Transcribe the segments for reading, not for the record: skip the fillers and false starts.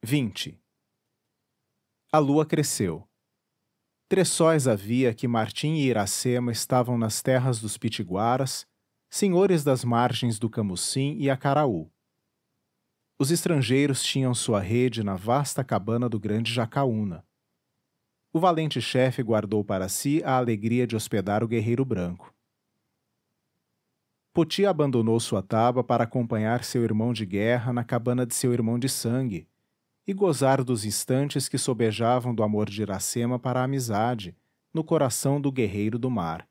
XX. A lua cresceu. 3 sóis havia que Martim e Iracema estavam nas terras dos Pitiguaras, senhores das margens do Camucim e Acaraú. Os estrangeiros tinham sua rede na vasta cabana do grande Jacaúna. O valente chefe guardou para si a alegria de hospedar o guerreiro branco. Poti abandonou sua taba para acompanhar seu irmão de guerra na cabana de seu irmão de sangue e gozar dos instantes que sobejavam do amor de Iracema para a amizade, no coração do guerreiro do mar.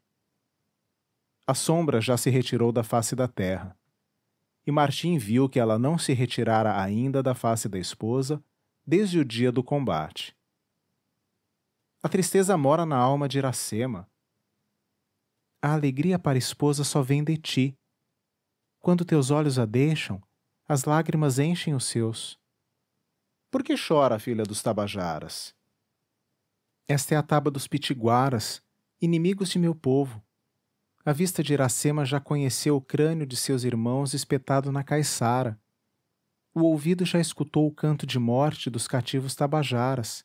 A sombra já se retirou da face da terra, e Martim viu que ela não se retirara ainda da face da esposa desde o dia do combate. A tristeza mora na alma de Iracema. A alegria para a esposa só vem de ti. Quando teus olhos a deixam, as lágrimas enchem os seus. Por que chora a filha dos Tabajaras? Esta é a taba dos Pitiguaras, inimigos de meu povo. A vista de Iracema já conheceu o crânio de seus irmãos espetado na caiçara. O ouvido já escutou o canto de morte dos cativos Tabajaras.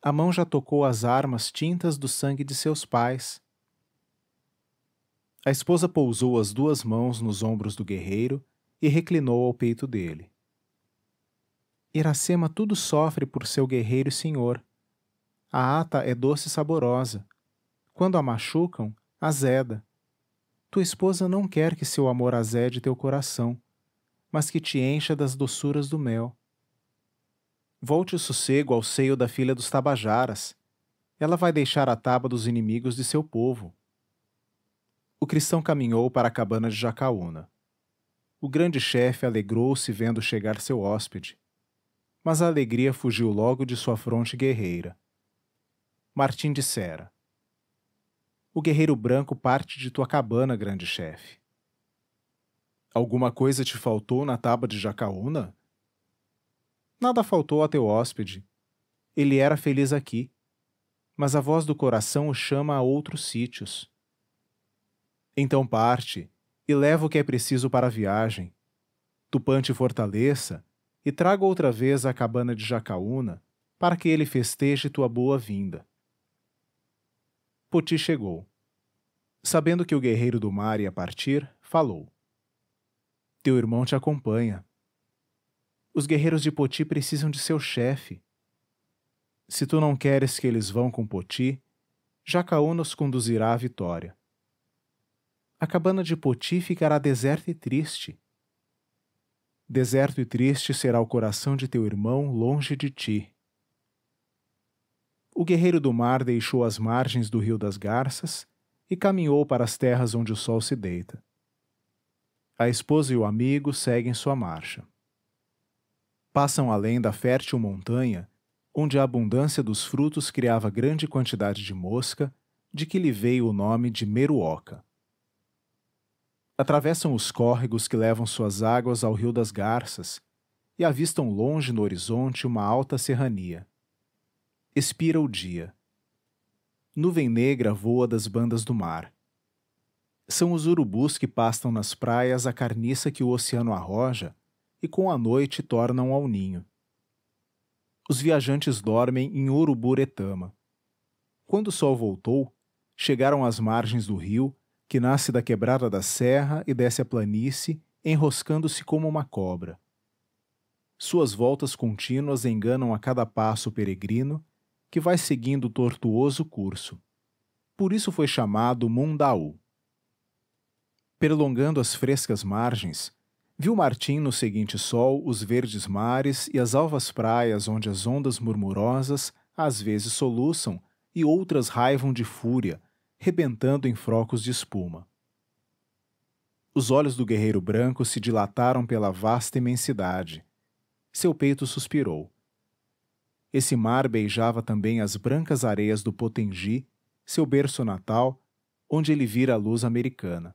A mão já tocou as armas tintas do sangue de seus pais. A esposa pousou as 2 mãos nos ombros do guerreiro e reclinou ao peito dele. Iracema tudo sofre por seu guerreiro e senhor. A ata é doce e saborosa. Quando a machucam, azeda. Tua esposa não quer que seu amor azede teu coração, mas que te encha das doçuras do mel. Volte o sossego ao seio da filha dos Tabajaras. Ela vai deixar a taba dos inimigos de seu povo. O cristão caminhou para a cabana de Jacaúna. O grande chefe alegrou-se vendo chegar seu hóspede. Mas a alegria fugiu logo de sua fronte guerreira. Martim dissera: O guerreiro branco parte de tua cabana, grande chefe. Alguma coisa te faltou na taba de Jacaúna? Nada faltou a teu hóspede. Ele era feliz aqui, mas a voz do coração o chama a outros sítios. Então parte e leva o que é preciso para a viagem. Tupã te fortaleça e traga outra vez à cabana de Jacaúna para que ele festeje tua boa-vinda. Poti chegou. Sabendo que o guerreiro do mar ia partir, falou: Teu irmão te acompanha. Os guerreiros de Poti precisam de seu chefe. Se tu não queres que eles vão com Poti, Jacaúna os conduzirá à vitória. A cabana de Poti ficará deserta e triste. Deserto e triste será o coração de teu irmão longe de ti. O guerreiro do mar deixou as margens do Rio das Garças e caminhou para as terras onde o sol se deita. A esposa e o amigo seguem sua marcha. Passam além da fértil montanha, onde a abundância dos frutos criava grande quantidade de mosca, de que lhe veio o nome de Meruoca. Atravessam os córregos que levam suas águas ao Rio das Garças e avistam longe no horizonte uma alta serrania. Expira o dia. Nuvem negra voa das bandas do mar. São os urubus que pastam nas praias a carniça que o oceano arroja e com a noite tornam ao ninho. Os viajantes dormem em Uruburetama. Quando o sol voltou, chegaram às margens do rio, que nasce da quebrada da serra e desce a planície, enroscando-se como uma cobra. Suas voltas contínuas enganam a cada passo o peregrino, que vai seguindo o tortuoso curso. Por isso foi chamado Mundaú. Perlongando as frescas margens, viu Martim no seguinte sol os verdes mares e as alvas praias onde as ondas murmurosas às vezes soluçam e outras raivam de fúria, rebentando em frocos de espuma. Os olhos do guerreiro branco se dilataram pela vasta imensidade. Seu peito suspirou. Esse mar beijava também as brancas areias do Potengi, seu berço natal, onde ele vira a luz americana.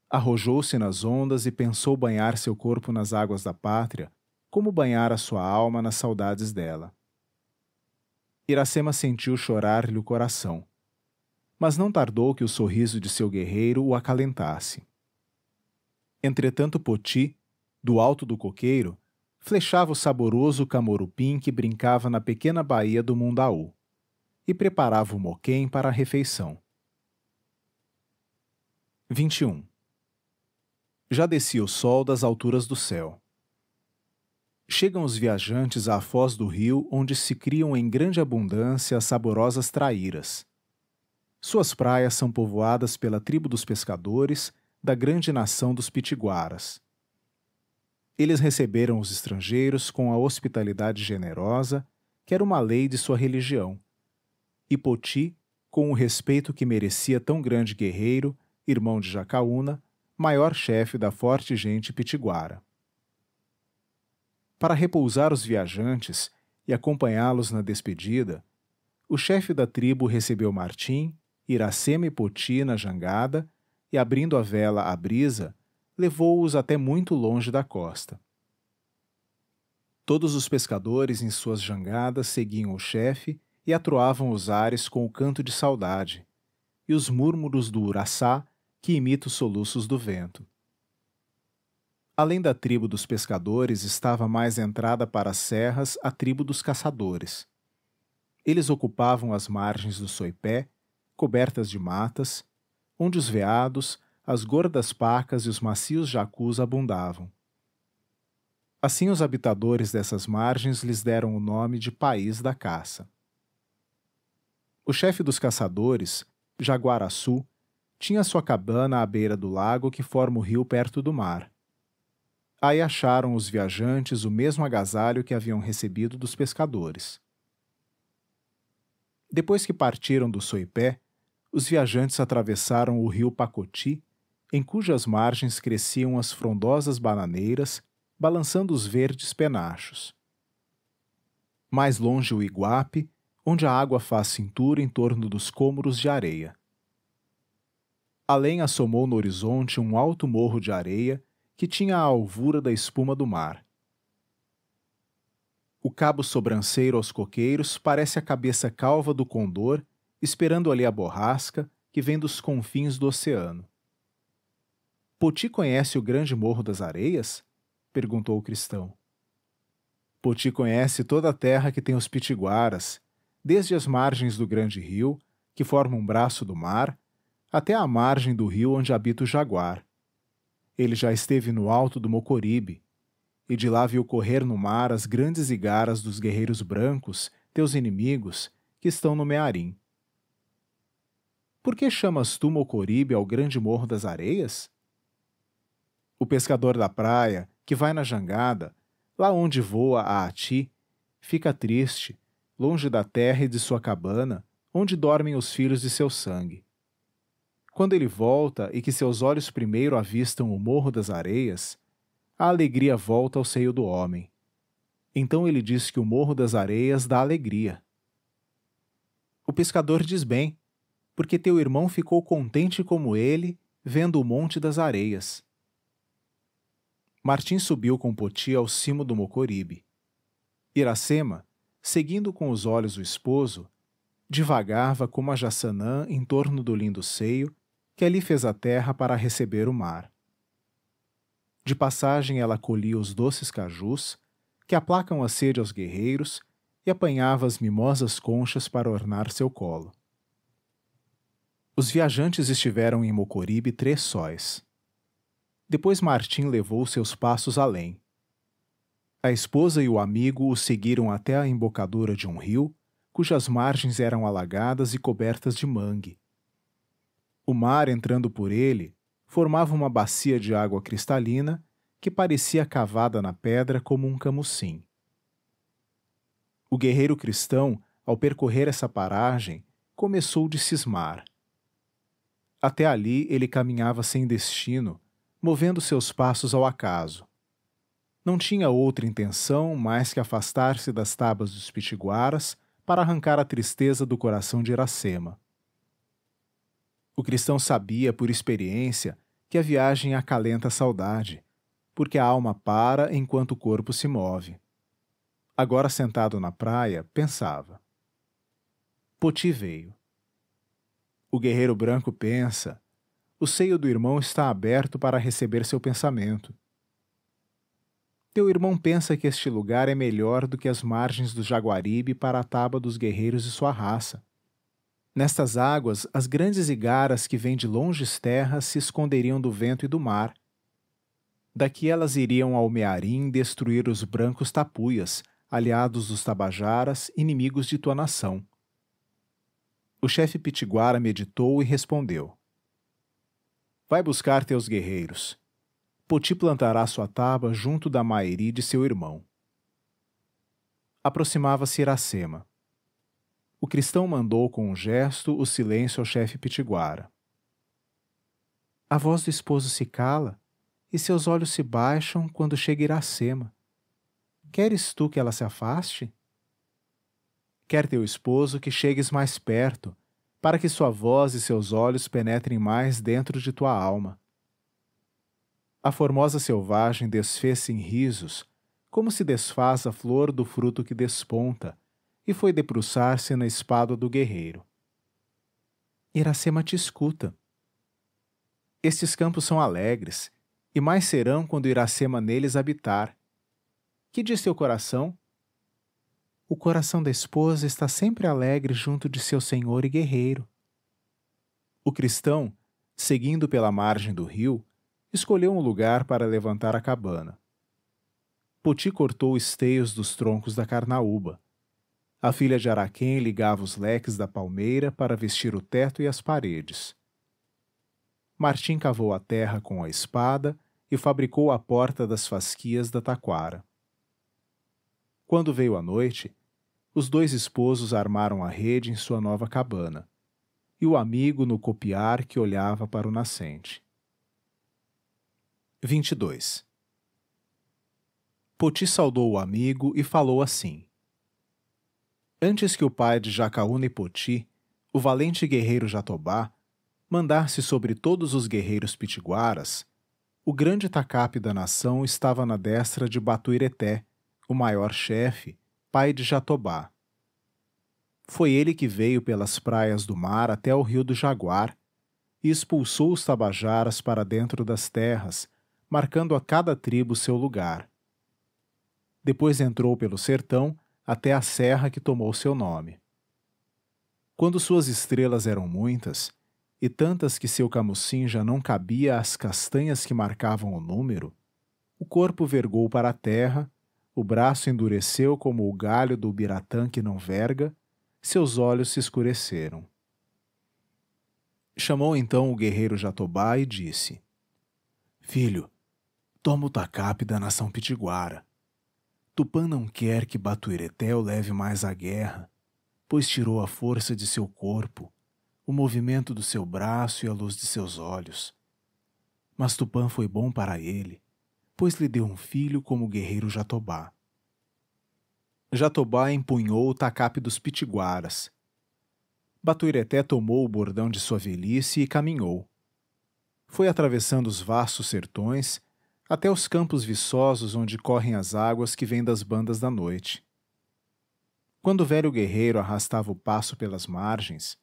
Arrojou-se nas ondas e pensou banhar seu corpo nas águas da pátria, como banhar a sua alma nas saudades dela. Iracema sentiu chorar-lhe o coração, mas não tardou que o sorriso de seu guerreiro o acalentasse. Entretanto Poti, do alto do coqueiro, flechava o saboroso camorupim que brincava na pequena baía do Mundaú, e preparava o moquém para a refeição. 21. Já descia o sol das alturas do céu. Chegam os viajantes à foz do rio onde se criam em grande abundância as saborosas traíras. Suas praias são povoadas pela tribo dos pescadores da grande nação dos pitiguaras. Eles receberam os estrangeiros com a hospitalidade generosa, que era uma lei de sua religião, e Poti, com o respeito que merecia tão grande guerreiro, irmão de Jacaúna, maior chefe da forte gente pitiguara. Para repousar os viajantes e acompanhá-los na despedida, o chefe da tribo recebeu Martim, Iracema e Poti na jangada e, abrindo a vela à brisa, levou-os até muito longe da costa. Todos os pescadores em suas jangadas seguiam o chefe e atroavam os ares com o canto de saudade e os múrmuros do uraçá que imita os soluços do vento. Além da tribo dos pescadores estava mais entrada para as serras a tribo dos caçadores. Eles ocupavam as margens do Soipé, cobertas de matas, onde os veados, as gordas pacas e os macios jacus abundavam. Assim os habitadores dessas margens lhes deram o nome de País da Caça. O chefe dos caçadores, Jaguaraçu, tinha sua cabana à beira do lago que forma o rio perto do mar. Aí acharam os viajantes o mesmo agasalho que haviam recebido dos pescadores. Depois que partiram do Soipé, os viajantes atravessaram o rio Pacoti, em cujas margens cresciam as frondosas bananeiras, balançando os verdes penachos. Mais longe o Iguape, onde a água faz cintura em torno dos cômoros de areia. Além assomou no horizonte um alto morro de areia que tinha a alvura da espuma do mar. O cabo sobranceiro aos coqueiros parece a cabeça calva do condor, esperando ali a borrasca que vem dos confins do oceano. Poti conhece o grande Morro das Areias? Perguntou o cristão. Poti conhece toda a terra que tem os pitiguaras, desde as margens do grande rio, que forma um braço do mar, até a margem do rio onde habita o jaguar. Ele já esteve no alto do Mocoribe, e de lá viu correr no mar as grandes igaras dos guerreiros brancos, teus inimigos, que estão no Mearim. Por que chamas tu Mocoribe ao grande Morro das Areias? O pescador da praia, que vai na jangada, lá onde voa a Ati, fica triste, longe da terra e de sua cabana, onde dormem os filhos de seu sangue. Quando ele volta e que seus olhos primeiro avistam o Morro das Areias, a alegria volta ao seio do homem. Então ele diz que o Morro das Areias dá alegria. O pescador diz bem, porque teu irmão ficou contente como ele, vendo o Monte das Areias. Martim subiu com Poti ao cimo do Mocoribe. Iracema, seguindo com os olhos o esposo, divagava como a Jaçanã em torno do lindo seio, que ali fez a terra para receber o mar. De passagem ela colhia os doces cajus, que aplacam a sede aos guerreiros, e apanhava as mimosas conchas para ornar seu colo. Os viajantes estiveram em Mocoribe 3 sóis. Depois Martim levou seus passos além. A esposa e o amigo o seguiram até a embocadura de um rio, cujas margens eram alagadas e cobertas de mangue. O mar, entrando por ele, formava uma bacia de água cristalina que parecia cavada na pedra como um camucim. O guerreiro cristão, ao percorrer essa paragem, começou de cismar. Até ali ele caminhava sem destino, movendo seus passos ao acaso. Não tinha outra intenção mais que afastar-se das tabas dos pitiguaras para arrancar a tristeza do coração de Iracema. O cristão sabia, por experiência, que a viagem acalenta a saudade, porque a alma para enquanto o corpo se move. Agora sentado na praia, pensava. Poti veio. O guerreiro branco pensa. O seio do irmão está aberto para receber seu pensamento. Teu irmão pensa que este lugar é melhor do que as margens do Jaguaribe para a taba dos guerreiros de sua raça. Nestas águas, as grandes igaras que vêm de longes terras se esconderiam do vento e do mar. Daqui elas iriam ao Mearim destruir os brancos tapuias, aliados dos tabajaras, inimigos de tua nação. O chefe pitiguara meditou e respondeu: Vai buscar teus guerreiros. Poti plantará sua taba junto da Mairi de seu irmão. Aproximava-se Iracema. O cristão mandou com um gesto o silêncio ao chefe pitiguara. A voz do esposo se cala e seus olhos se baixam quando chega Iracema. Queres tu que ela se afaste? Quer teu esposo que chegues mais perto, para que sua voz e seus olhos penetrem mais dentro de tua alma. A formosa selvagem desfez-se em risos, como se desfaz a flor do fruto que desponta, e foi debruçar-se na espádua do guerreiro. Iracema te escuta. Estes campos são alegres, e mais serão quando Iracema neles habitar. Que diz teu coração? O coração da esposa está sempre alegre junto de seu senhor e guerreiro. O cristão, seguindo pela margem do rio, escolheu um lugar para levantar a cabana. Poti cortou esteios dos troncos da carnaúba. A filha de Araquém ligava os leques da palmeira para vestir o teto e as paredes. Martim cavou a terra com a espada e fabricou a porta das fasquias da taquara. Quando veio a noite, os dois esposos armaram a rede em sua nova cabana, e o amigo no copiar que olhava para o nascente. 22. Poti saudou o amigo e falou assim: Antes que o pai de Jacaúna e Poti, o valente guerreiro Jatobá, mandasse sobre todos os guerreiros pitiguaras, o grande tacape da nação estava na destra de Batuireté, o maior chefe, pai de Jatobá. Foi ele que veio pelas praias do mar até o rio do Jaguar e expulsou os tabajaras para dentro das terras, marcando a cada tribo seu lugar. Depois entrou pelo sertão até a serra que tomou seu nome. Quando suas estrelas eram muitas, e tantas que seu camucim já não cabia às castanhas que marcavam o número, o corpo vergou para a terra, o braço endureceu como o galho do ubiratã que não verga, seus olhos se escureceram. Chamou então o guerreiro Jatobá e disse: Filho, toma o tacape da nação pitiguara. Tupã não quer que Batuireté o leve mais à guerra, pois tirou a força de seu corpo, o movimento do seu braço e a luz de seus olhos. Mas Tupã foi bom para ele, pois lhe deu um filho como o guerreiro Jatobá. Jatobá empunhou o tacape dos pitiguaras. Batuireté tomou o bordão de sua velhice e caminhou. Foi atravessando os vastos sertões, até os campos viçosos onde correm as águas que vêm das bandas da noite. Quando o velho guerreiro arrastava o passo pelas margens,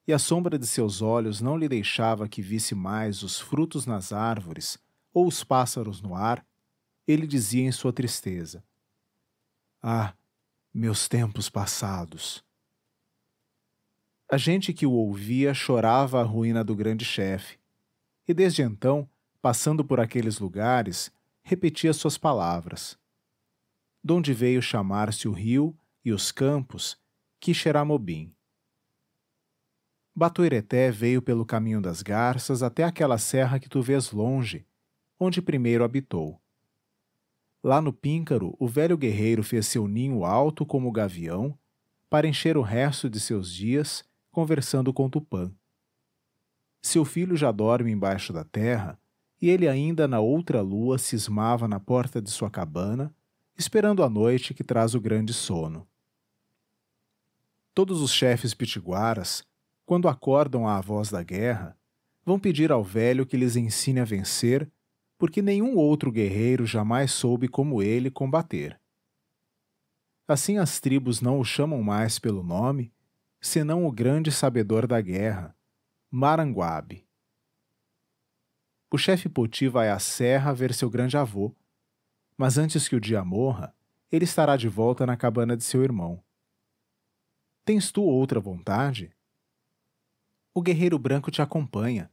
e a sombra de seus olhos não lhe deixava que visse mais os frutos nas árvores ou os pássaros no ar, ele dizia em sua tristeza: Ah, meus tempos passados! A gente que o ouvia chorava a ruína do grande chefe, e desde então, passando por aqueles lugares, repetia suas palavras. Donde veio chamar-se o rio e os campos, Quixeramobim. Batuireté veio pelo caminho das garças até aquela serra que tu vês longe, onde primeiro habitou. Lá no Píncaro, o velho guerreiro fez seu ninho alto como o gavião, para encher o resto de seus dias conversando com Tupã. Seu filho já dorme embaixo da terra, e ele ainda na outra lua cismava na porta de sua cabana, esperando a noite que traz o grande sono. Todos os chefes pitiguaras, quando acordam à voz da guerra, vão pedir ao velho que lhes ensine a vencer, porque nenhum outro guerreiro jamais soube como ele combater. Assim as tribos não o chamam mais pelo nome, senão o grande sabedor da guerra, Maranguabe. O chefe Poti vai à serra ver seu grande avô, mas antes que o dia morra, ele estará de volta na cabana de seu irmão. Tens tu outra vontade? O guerreiro branco te acompanha.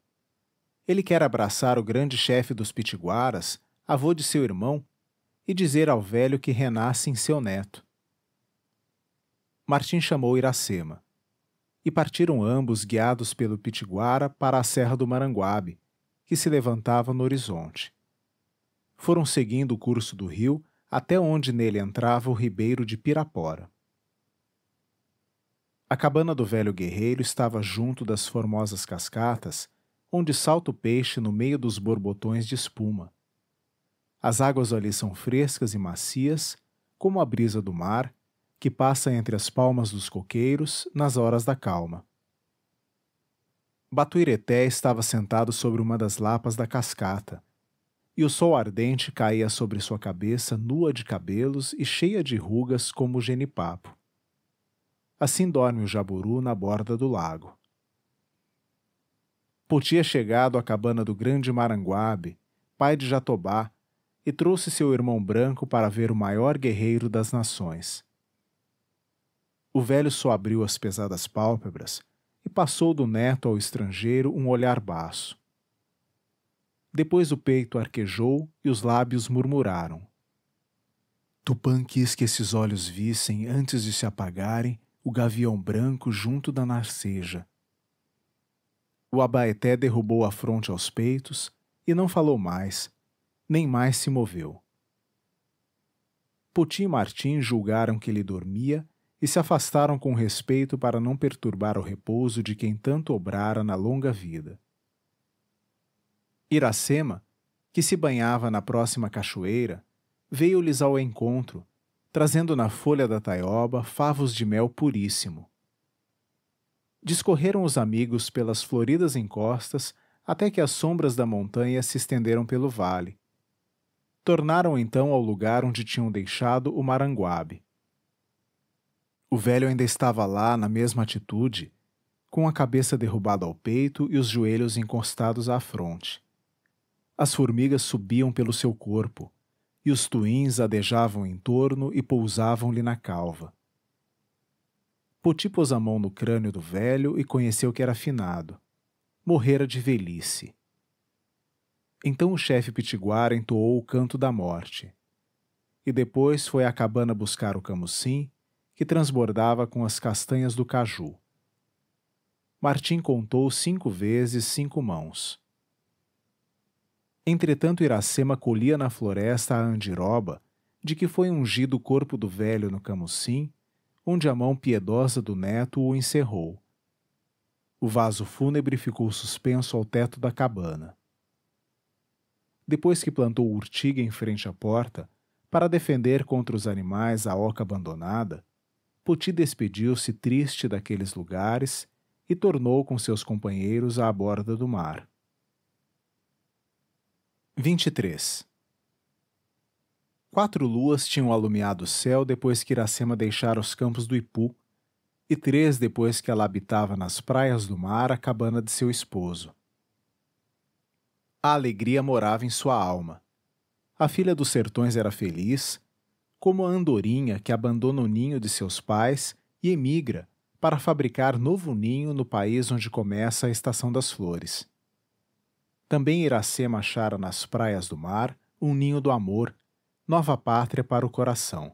Ele quer abraçar o grande chefe dos pitiguaras, avô de seu irmão, e dizer ao velho que renasce em seu neto. Martim chamou Iracema. E partiram ambos guiados pelo pitiguara para a serra do Maranguabe, que se levantava no horizonte. Foram seguindo o curso do rio até onde nele entrava o ribeiro de Pirapora. A cabana do velho guerreiro estava junto das formosas cascatas, onde salta o peixe no meio dos borbotões de espuma. As águas ali são frescas e macias, como a brisa do mar, que passa entre as palmas dos coqueiros nas horas da calma. Batuireté estava sentado sobre uma das lapas da cascata, e o sol ardente caía sobre sua cabeça nua de cabelos e cheia de rugas como o genipapo. Assim dorme o jaburu na borda do lago. Poti é chegado à cabana do grande Maranguabe, pai de Jatobá, e trouxe seu irmão branco para ver o maior guerreiro das nações. O velho soabriu as pesadas pálpebras e passou do neto ao estrangeiro um olhar baço. Depois o peito arquejou e os lábios murmuraram. Tupã quis que esses olhos vissem, antes de se apagarem, o gavião branco junto da narceja. O Abaeté derrubou a fronte aos peitos e não falou mais, nem mais se moveu. Poti e Martim julgaram que ele dormia e se afastaram com respeito para não perturbar o repouso de quem tanto obrara na longa vida. Iracema, que se banhava na próxima cachoeira, veio-lhes ao encontro, trazendo na folha da taioba favos de mel puríssimo. Discorreram os amigos pelas floridas encostas até que as sombras da montanha se estenderam pelo vale. Tornaram então ao lugar onde tinham deixado o Maranguabe. O velho ainda estava lá na mesma atitude, com a cabeça derrubada ao peito e os joelhos encostados à fronte. As formigas subiam pelo seu corpo, e os tuins adejavam em torno e pousavam-lhe na calva. Poti pôs a mão no crânio do velho e conheceu que era finado. Morrera de velhice. Então o chefe pitiguara entoou o canto da morte. E depois foi à cabana buscar o camucim, que transbordava com as castanhas do caju. Martim contou 5 vezes 5 mãos. Entretanto Iracema colhia na floresta a andiroba, de que foi ungido o corpo do velho no camucim, onde a mão piedosa do neto o encerrou. O vaso fúnebre ficou suspenso ao teto da cabana. Depois que plantou urtiga em frente à porta, para defender contra os animais a oca abandonada, Poti despediu-se triste daqueles lugares e tornou com seus companheiros à borda do mar. 23. 4 luas tinham alumiado o céu depois que Iracema deixara os campos do Ipu, e 3 depois que ela habitava nas praias do mar a cabana de seu esposo. A alegria morava em sua alma. A filha dos sertões era feliz, como a andorinha que abandona o ninho de seus pais e emigra para fabricar novo ninho no país onde começa a estação das flores. Também Iracema achara nas praias do mar um ninho do amor, nova pátria para o coração.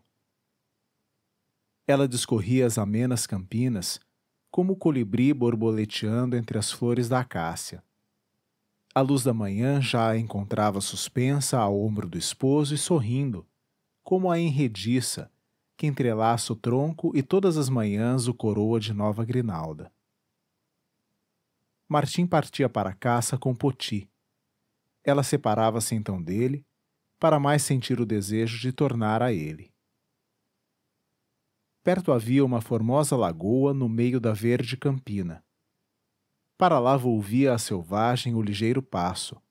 Ela discorria as amenas campinas, como o colibri borboleteando entre as flores da acácia. A luz da manhã já a encontrava suspensa ao ombro do esposo e sorrindo, como a enrediça, que entrelaça o tronco e todas as manhãs o coroa de nova grinalda. Martim partia para a caça com Poti. Ela separava-se então dele, para mais sentir o desejo de tornar a ele. Perto havia uma formosa lagoa no meio da verde campina. Para lá volvia a selvagem o ligeiro passo.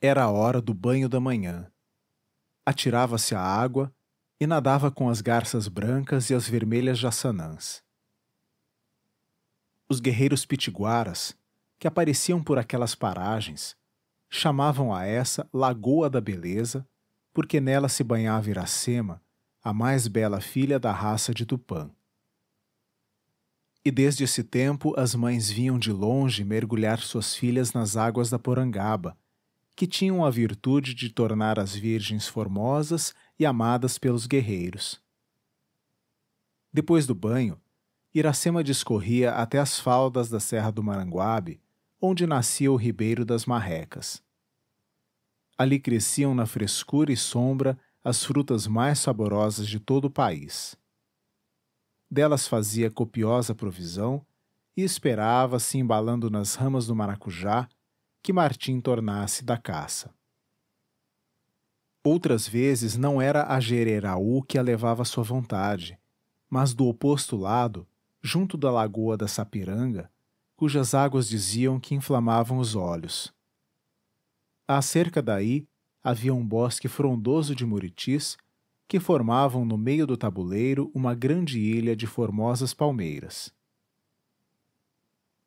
Era a hora do banho da manhã. Atirava-se à água e nadava com as garças brancas e as vermelhas jaçanãs. Os guerreiros pitiguaras, que apareciam por aquelas paragens, chamavam a essa Lagoa da Beleza, porque nela se banhava Iracema, a mais bela filha da raça de Tupã. E desde esse tempo as mães vinham de longe mergulhar suas filhas nas águas da Porangaba, que tinham a virtude de tornar as virgens formosas e amadas pelos guerreiros. Depois do banho, Iracema discorria até as faldas da Serra do Maranguabe, onde nascia o Ribeiro das Marrecas. Ali cresciam na frescura e sombra as frutas mais saborosas de todo o país. Delas fazia copiosa provisão e esperava, se embalando nas ramas do maracujá, que Martim tornasse da caça. Outras vezes não era a Jereraú que a levava à sua vontade, mas do oposto lado, junto da lagoa da Sapiranga, cujas águas diziam que inflamavam os olhos. À cerca daí havia um bosque frondoso de muritis que formavam no meio do tabuleiro uma grande ilha de formosas palmeiras.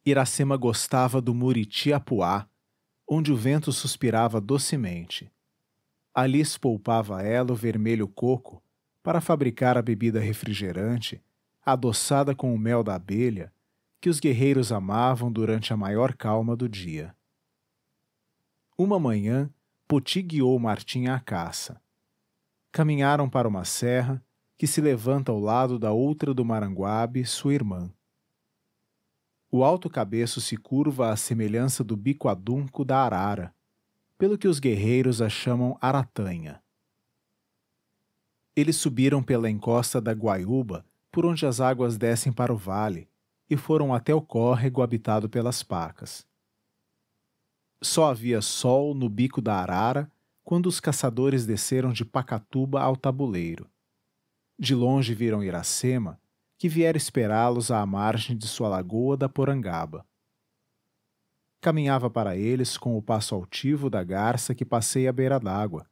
Iracema gostava do Muriti-Apuá, onde o vento suspirava docemente. Ali espolpava ela o vermelho coco para fabricar a bebida refrigerante, adoçada com o mel da abelha, que os guerreiros amavam durante a maior calma do dia. Uma manhã, Poti guiou Martim à caça. Caminharam para uma serra, que se levanta ao lado da outra do Maranguabe, sua irmã. O alto cabeço se curva à semelhança do bico adunco da arara, pelo que os guerreiros a chamam Aratanha. Eles subiram pela encosta da Guaiúba, por onde as águas descem para o vale, e foram até o córrego habitado pelas pacas. Só havia sol no bico da arara quando os caçadores desceram de Pacatuba ao tabuleiro. De longe viram Iracema, que viera esperá-los à margem de sua lagoa da Porangaba. Caminhava para eles com o passo altivo da garça que passeia à beira d'água.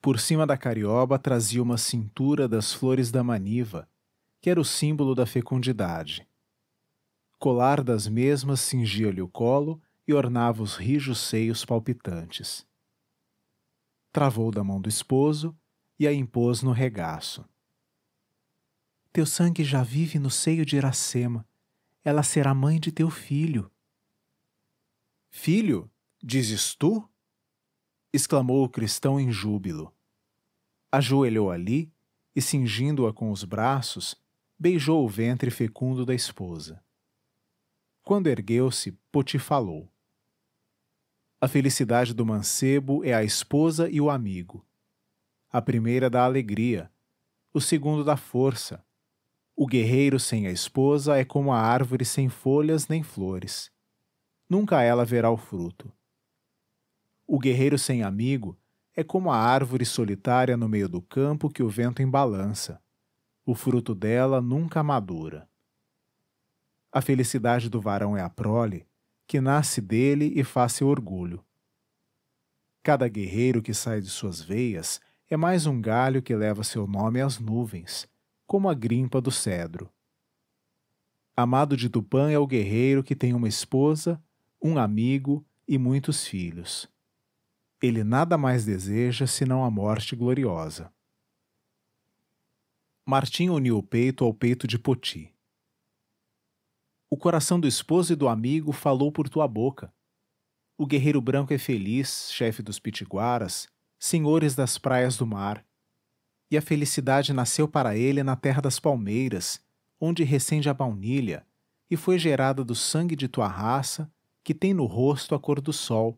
Por cima da carioba trazia uma cintura das flores da maniva, que era o símbolo da fecundidade. Colar das mesmas cingia-lhe o colo e ornava os rijos seios palpitantes. Travou da mão do esposo e a impôs no regaço. Teu sangue já vive no seio de Iracema. Ela será mãe de teu filho. Filho, dizes tu? Exclamou o cristão em júbilo. Ajoelhou ali e, cingindo-a com os braços, beijou o ventre fecundo da esposa. Quando ergueu-se, Poti falou. A felicidade do mancebo é a esposa e o amigo. A primeira dá alegria, o segundo dá força. O guerreiro sem a esposa é como a árvore sem folhas nem flores. Nunca ela verá o fruto. O guerreiro sem amigo é como a árvore solitária no meio do campo que o vento embalança. O fruto dela nunca madura. A felicidade do varão é a prole, que nasce dele e faz seu orgulho. Cada guerreiro que sai de suas veias é mais um galho que leva seu nome às nuvens, como a grimpa do cedro. Amado de Tupã é o guerreiro que tem uma esposa, um amigo e muitos filhos. Ele nada mais deseja senão a morte gloriosa. Martim uniu o peito ao peito de Poti. O coração do esposo e do amigo falou por tua boca. O guerreiro branco é feliz, chefe dos pitiguaras, senhores das praias do mar. E a felicidade nasceu para ele na terra das palmeiras, onde recende a baunilha, e foi gerada do sangue de tua raça, que tem no rosto a cor do sol.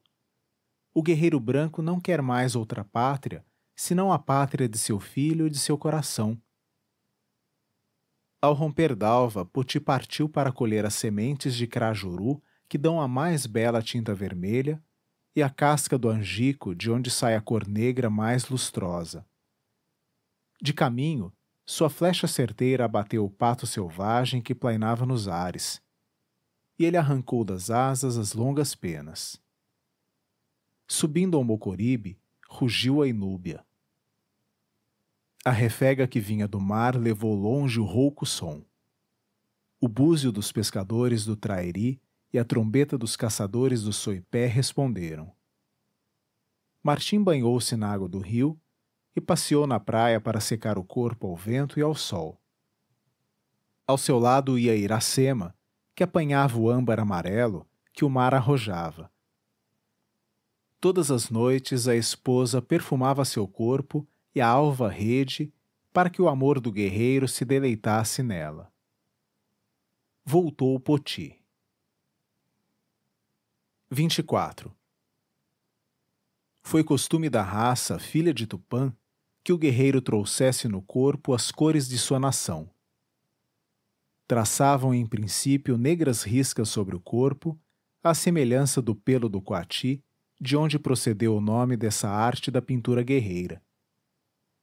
O guerreiro branco não quer mais outra pátria, senão a pátria de seu filho e de seu coração. Ao romper d'alva, Poti partiu para colher as sementes de crajuru, que dão a mais bela tinta vermelha, e a casca do angico, de onde sai a cor negra mais lustrosa. De caminho, sua flecha certeira abateu o pato selvagem que plainava nos ares, e ele arrancou das asas as longas penas. Subindo ao Mocoribe, rugiu a inúbia. A refega que vinha do mar levou longe o rouco som. O búzio dos pescadores do Trairi e a trombeta dos caçadores do Soipé responderam. Martim banhou-se na água do rio e passeou na praia para secar o corpo ao vento e ao sol. Ao seu lado ia Iracema, que apanhava o âmbar amarelo que o mar arrojava. Todas as noites a esposa perfumava seu corpo e a alva rede para que o amor do guerreiro se deleitasse nela. Voltou Poti. 24. Foi costume da raça, filha de Tupã, que o guerreiro trouxesse no corpo as cores de sua nação. Traçavam em princípio negras riscas sobre o corpo, à semelhança do pelo do coati, de onde procedeu o nome dessa arte da pintura guerreira.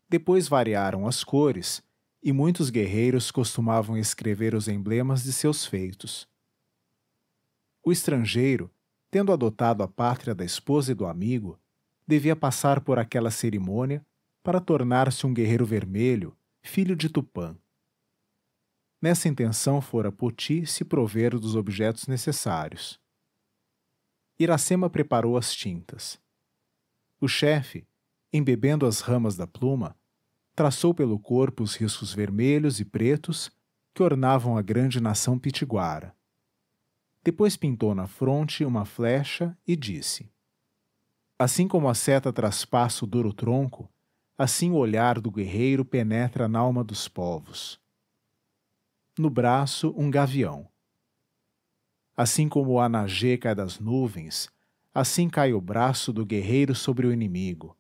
Depois variaram as cores, e muitos guerreiros costumavam escrever os emblemas de seus feitos. O estrangeiro, tendo adotado a pátria da esposa e do amigo, devia passar por aquela cerimônia para tornar-se um guerreiro vermelho, filho de Tupã. Nessa intenção fora Poti se prover dos objetos necessários. Iracema preparou as tintas. O chefe, embebendo as ramas da pluma, traçou pelo corpo os riscos vermelhos e pretos que ornavam a grande nação pitiguara. Depois pintou na fronte uma flecha e disse: Assim como a seta traspassa o duro tronco, assim o olhar do guerreiro penetra na alma dos povos. No braço, um gavião. Assim como o anagê cai das nuvens, assim cai o braço do guerreiro sobre o inimigo.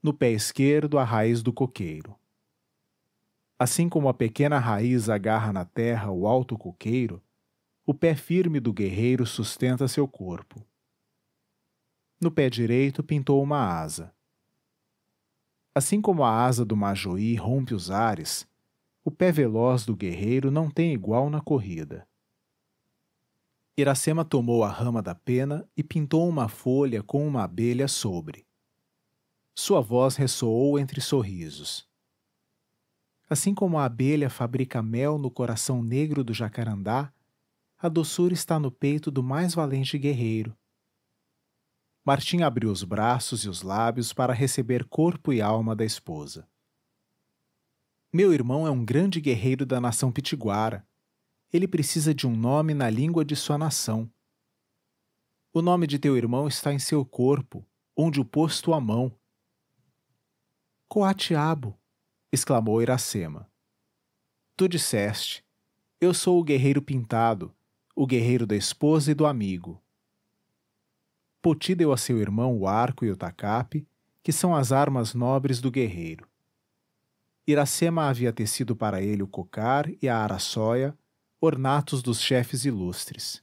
No pé esquerdo, a raiz do coqueiro. Assim como a pequena raiz agarra na terra o alto coqueiro, o pé firme do guerreiro sustenta seu corpo. No pé direito pintou uma asa. Assim como a asa do majoí rompe os ares, o pé veloz do guerreiro não tem igual na corrida. Iracema tomou a rama da pena e pintou uma folha com uma abelha sobre. Sua voz ressoou entre sorrisos. Assim como a abelha fabrica mel no coração negro do jacarandá, a doçura está no peito do mais valente guerreiro. Martim abriu os braços e os lábios para receber corpo e alma da esposa. Meu irmão é um grande guerreiro da nação pitiguara. Ele precisa de um nome na língua de sua nação. O nome de teu irmão está em seu corpo, onde o pôs tua mão. Coatiabo, exclamou Iracema. Tu disseste, eu sou o guerreiro pintado, o guerreiro da esposa e do amigo. Poti deu a seu irmão o arco e o tacape, que são as armas nobres do guerreiro. Iracema havia tecido para ele o cocar e a araçóia, ornatos dos chefes ilustres.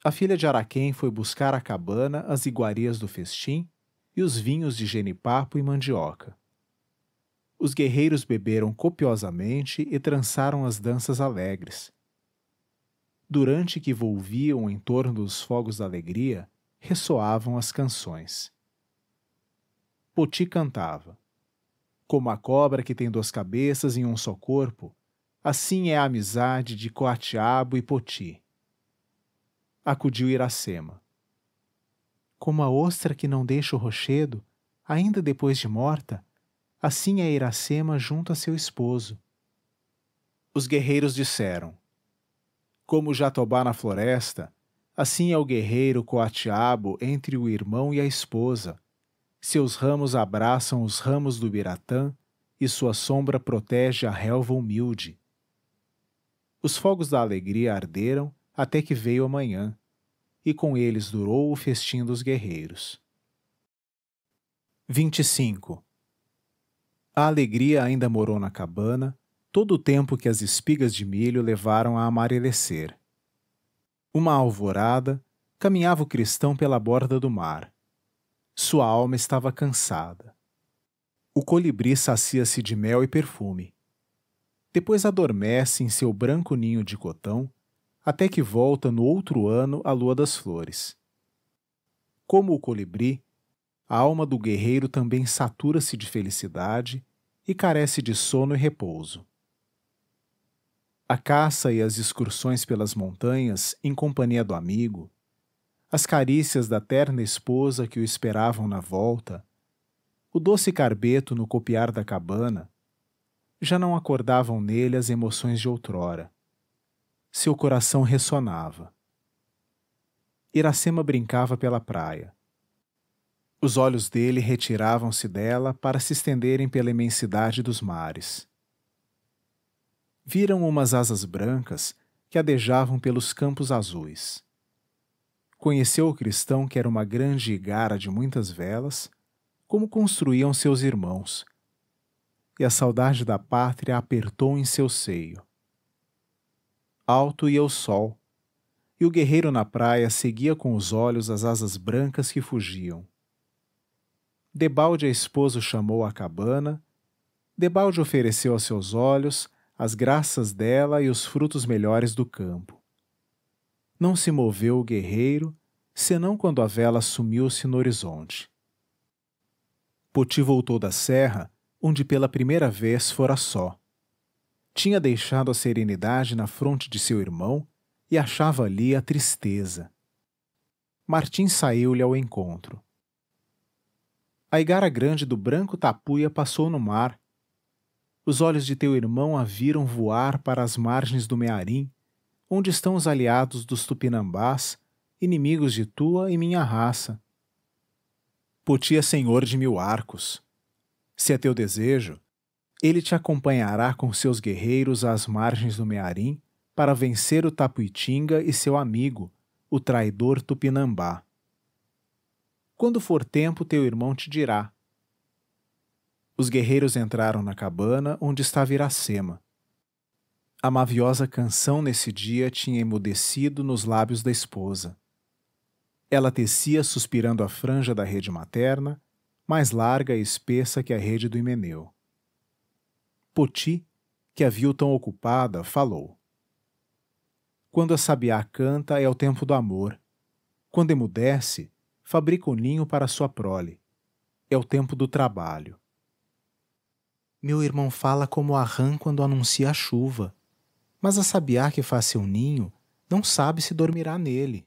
A filha de Araquém foi buscar à cabana as iguarias do festim e os vinhos de genipapo e mandioca. Os guerreiros beberam copiosamente e trançaram as danças alegres. Durante que volviam em torno dos fogos da alegria, ressoavam as canções. Poti cantava: Como a cobra que tem 2 cabeças em um só corpo, assim é a amizade de Coatiabo e Poti. Acudiu Iracema. Como a ostra que não deixa o rochedo, ainda depois de morta, assim é Iracema junto a seu esposo. Os guerreiros disseram: Como o jatobá na floresta, assim é o guerreiro Coatiabo entre o irmão e a esposa. Seus ramos abraçam os ramos do biratã e sua sombra protege a relva humilde. Os fogos da alegria arderam até que veio a manhã, e com eles durou o festim dos guerreiros. 25. A alegria ainda morou na cabana todo o tempo que as espigas de milho levaram a amarelecer. Uma alvorada, caminhava o cristão pela borda do mar. Sua alma estava cansada. O colibri sacia-se de mel e perfume. Depois adormece em seu branco ninho de cotão, até que volta no outro ano a lua das flores. Como o colibri, a alma do guerreiro também satura-se de felicidade e carece de sono e repouso. A caça e as excursões pelas montanhas em companhia do amigo, as carícias da terna esposa que o esperavam na volta, o doce carbeto no copiar da cabana, já não acordavam nele as emoções de outrora. Seu coração ressonava. Iracema brincava pela praia. Os olhos dele retiravam-se dela para se estenderem pela imensidade dos mares. Viram umas asas brancas que adejavam pelos campos azuis. Conheceu o cristão que era uma grande igara de muitas velas, como construíam seus irmãos, e a saudade da pátria apertou em seu seio. Alto ia o sol, e o guerreiro na praia seguia com os olhos as asas brancas que fugiam. Debalde a esposa o chamou à cabana, debalde ofereceu a seus olhos as graças dela e os frutos melhores do campo. Não se moveu o guerreiro, senão quando a vela sumiu-se no horizonte. Poti voltou da serra, onde pela primeira vez fora só. Tinha deixado a serenidade na fronte de seu irmão e achava ali a tristeza. Martim saiu-lhe ao encontro. A igara grande do branco tapuia passou no mar. Os olhos de teu irmão a viram voar para as margens do Mearim, onde estão os aliados dos Tupinambás, inimigos de tua e minha raça. Poti é senhor de 1000 arcos. Se é teu desejo, ele te acompanhará com seus guerreiros às margens do Mearim para vencer o Tapuitinga e seu amigo, o traidor Tupinambá. Quando for tempo, teu irmão te dirá. Os guerreiros entraram na cabana onde estava Iracema. A maviosa canção nesse dia tinha emudecido nos lábios da esposa. Ela tecia suspirando a franja da rede materna, mais larga e espessa que a rede do himeneu. Poti, que a viu tão ocupada, falou. Quando a sabiá canta é o tempo do amor. Quando emudece, fabrica o ninho para sua prole. É o tempo do trabalho. Meu irmão fala como a rã quando anuncia a chuva, mas a sabiá que faz seu ninho não sabe se dormirá nele.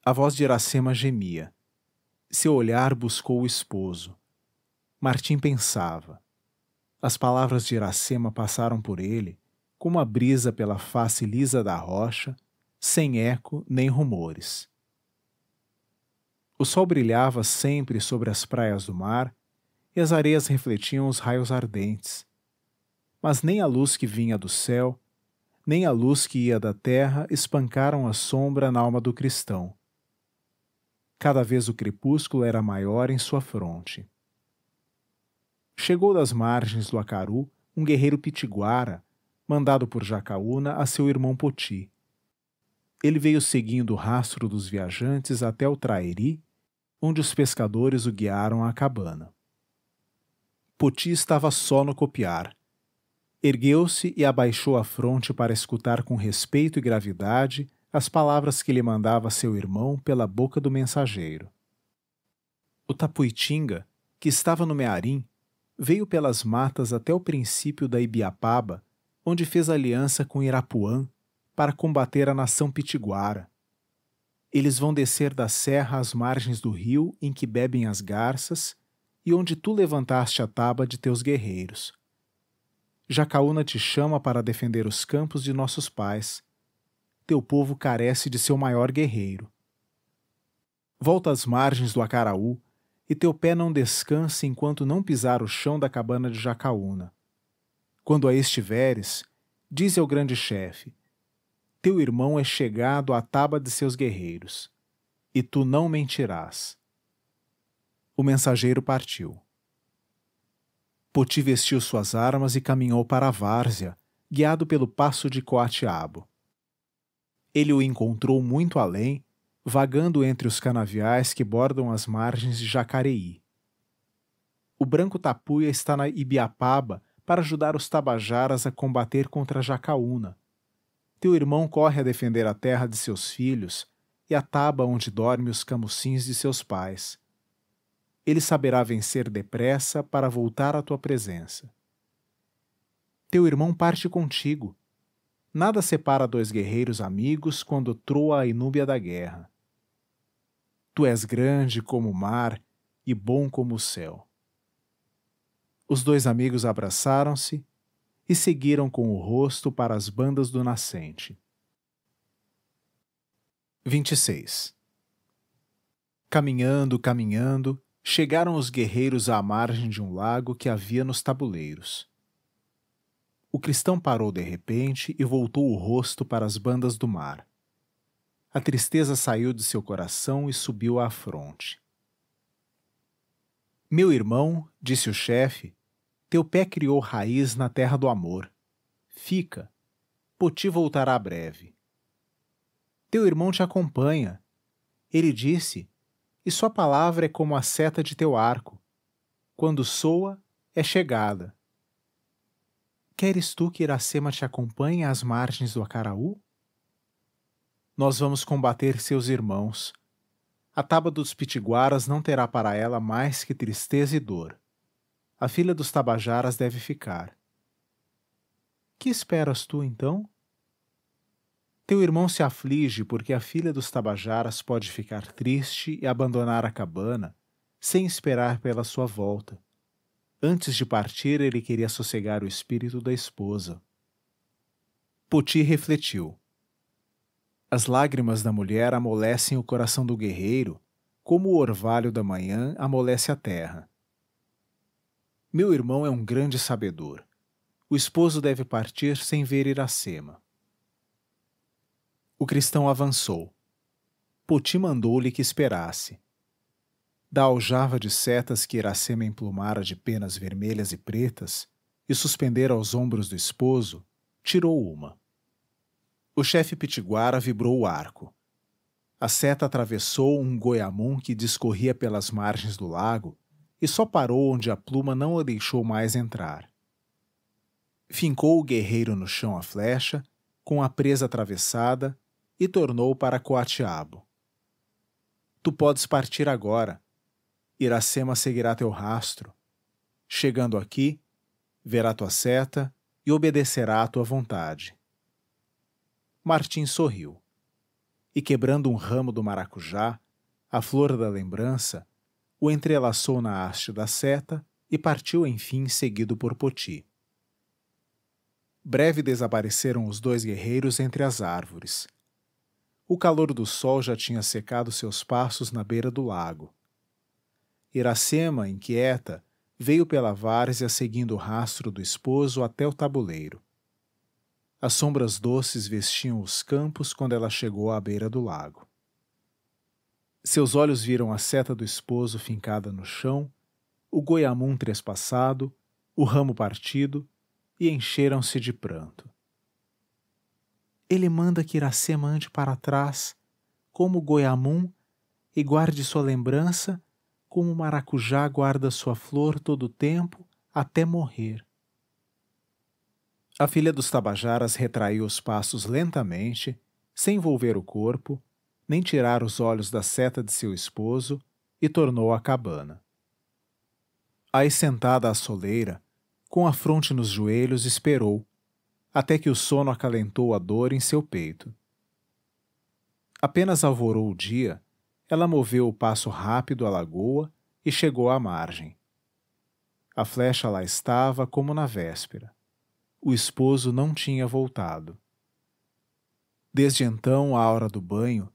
A voz de Iracema gemia. Seu olhar buscou o esposo. Martim pensava. As palavras de Iracema passaram por ele, como a brisa pela face lisa da rocha, sem eco nem rumores. O sol brilhava sempre sobre as praias do mar, e as areias refletiam os raios ardentes. Mas nem a luz que vinha do céu, nem a luz que ia da terra espancaram a sombra na alma do cristão. Cada vez o crepúsculo era maior em sua fronte. Chegou das margens do Acaru um guerreiro pitiguara, mandado por Jacaúna a seu irmão Poti. Ele veio seguindo o rastro dos viajantes até o Trairi, onde os pescadores o guiaram à cabana. Poti estava só no copiar. Ergueu-se e abaixou a fronte para escutar com respeito e gravidade as palavras que lhe mandava seu irmão pela boca do mensageiro. O Tapuitinga, que estava no Mearim, veio pelas matas até o princípio da Ibiapaba, onde fez aliança com Irapuã para combater a nação pitiguara. Eles vão descer da serra às margens do rio em que bebem as garças e onde tu levantaste a taba de teus guerreiros. Jacaúna te chama para defender os campos de nossos pais. Teu povo carece de seu maior guerreiro. Volta às margens do Acaraú, e teu pé não descanse enquanto não pisar o chão da cabana de Jacaúna. Quando aí estiveres, dize ao grande chefe: teu irmão é chegado à taba de seus guerreiros, e tu não mentirás. O mensageiro partiu. Poti vestiu suas armas e caminhou para a várzea, guiado pelo passo de Coatiabo. Ele o encontrou muito além, vagando entre os canaviais que bordam as margens de Jacareí. O branco tapuia está na Ibiapaba para ajudar os tabajaras a combater contra Jacaúna. Teu irmão corre a defender a terra de seus filhos e a taba onde dorme os camucins de seus pais. Ele saberá vencer depressa para voltar à tua presença. Teu irmão parte contigo. Nada separa dois guerreiros amigos quando troa a inúbia da guerra. Tu és grande como o mar e bom como o céu. Os dois amigos abraçaram-se e seguiram com o rosto para as bandas do nascente. 26. Caminhando, caminhando, chegaram os guerreiros à margem de um lago que havia nos tabuleiros. O cristão parou de repente e voltou o rosto para as bandas do mar. A tristeza saiu de seu coração e subiu à fronte. Meu irmão, disse o chefe, teu pé criou raiz na terra do amor. Fica, Poti voltará breve. Teu irmão te acompanha. Ele disse, e sua palavra é como a seta de teu arco. Quando soa, é chegada. Queres tu que Iracema te acompanhe às margens do Acaraú? Nós vamos combater seus irmãos. A taba dos pitiguaras não terá para ela mais que tristeza e dor. A filha dos tabajaras deve ficar. Que esperas tu, então? Teu irmão se aflige porque a filha dos tabajaras pode ficar triste e abandonar a cabana, sem esperar pela sua volta. Antes de partir, ele queria sossegar o espírito da esposa. Poti refletiu. As lágrimas da mulher amolecem o coração do guerreiro, como o orvalho da manhã amolece a terra. Meu irmão é um grande sabedor. O esposo deve partir sem ver Iracema. O cristão avançou. Poti mandou-lhe que esperasse. Da aljava de setas que Iracema emplumara de penas vermelhas e pretas, e suspendera aos ombros do esposo, tirou uma. O chefe pitiguara vibrou o arco. A seta atravessou um goiamum que discorria pelas margens do lago e só parou onde a pluma não a deixou mais entrar. Fincou o guerreiro no chão a flecha, com a presa atravessada, e tornou para Coatiabo. Tu podes partir agora. Iracema seguirá teu rastro. Chegando aqui, verá tua seta e obedecerá à tua vontade. Martim sorriu. E quebrando um ramo do maracujá, a flor da lembrança, o entrelaçou na haste da seta e partiu enfim seguido por Poti. Breve desapareceram os dois guerreiros entre as árvores. O calor do sol já tinha secado seus passos na beira do lago. Iracema, inquieta, veio pela várzea seguindo o rastro do esposo até o tabuleiro. As sombras doces vestiam os campos quando ela chegou à beira do lago. Seus olhos viram a seta do esposo fincada no chão, o goiamum trespassado, o ramo partido, e encheram-se de pranto. Ele manda que Iracema ande para trás, como o goiamum, e guarde sua lembrança, como o maracujá guarda sua flor todo o tempo, até morrer. A filha dos tabajaras retraiu os passos lentamente, sem volver o corpo, nem tirar os olhos da seta de seu esposo, e tornou à cabana. Aí sentada à soleira, com a fronte nos joelhos, esperou, até que o sono acalentou a dor em seu peito. Apenas alvorou o dia, ela moveu o passo rápido à lagoa e chegou à margem. A flecha lá estava como na véspera. O esposo não tinha voltado. Desde então, à hora do banho,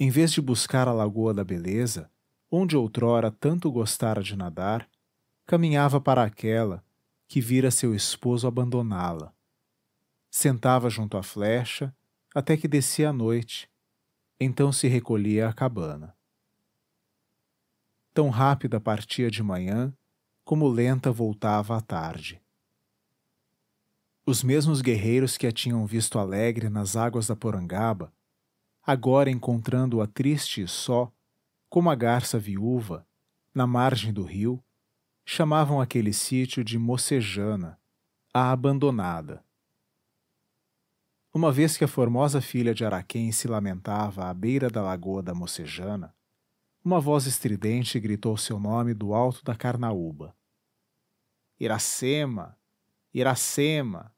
em vez de buscar a Lagoa da Beleza, onde outrora tanto gostara de nadar, caminhava para aquela que vira seu esposo abandoná-la. Sentava junto à flecha, até que descia a noite, então se recolhia à cabana. Tão rápida partia de manhã, como lenta voltava à tarde. Os mesmos guerreiros que a tinham visto alegre nas águas da Porangaba, agora encontrando-a triste e só, como a garça viúva, na margem do rio, chamavam aquele sítio de Mocejana, a abandonada. Uma vez que a formosa filha de Araquém se lamentava à beira da lagoa da Mocejana, uma voz estridente gritou seu nome do alto da Carnaúba. Iracema! Iracema!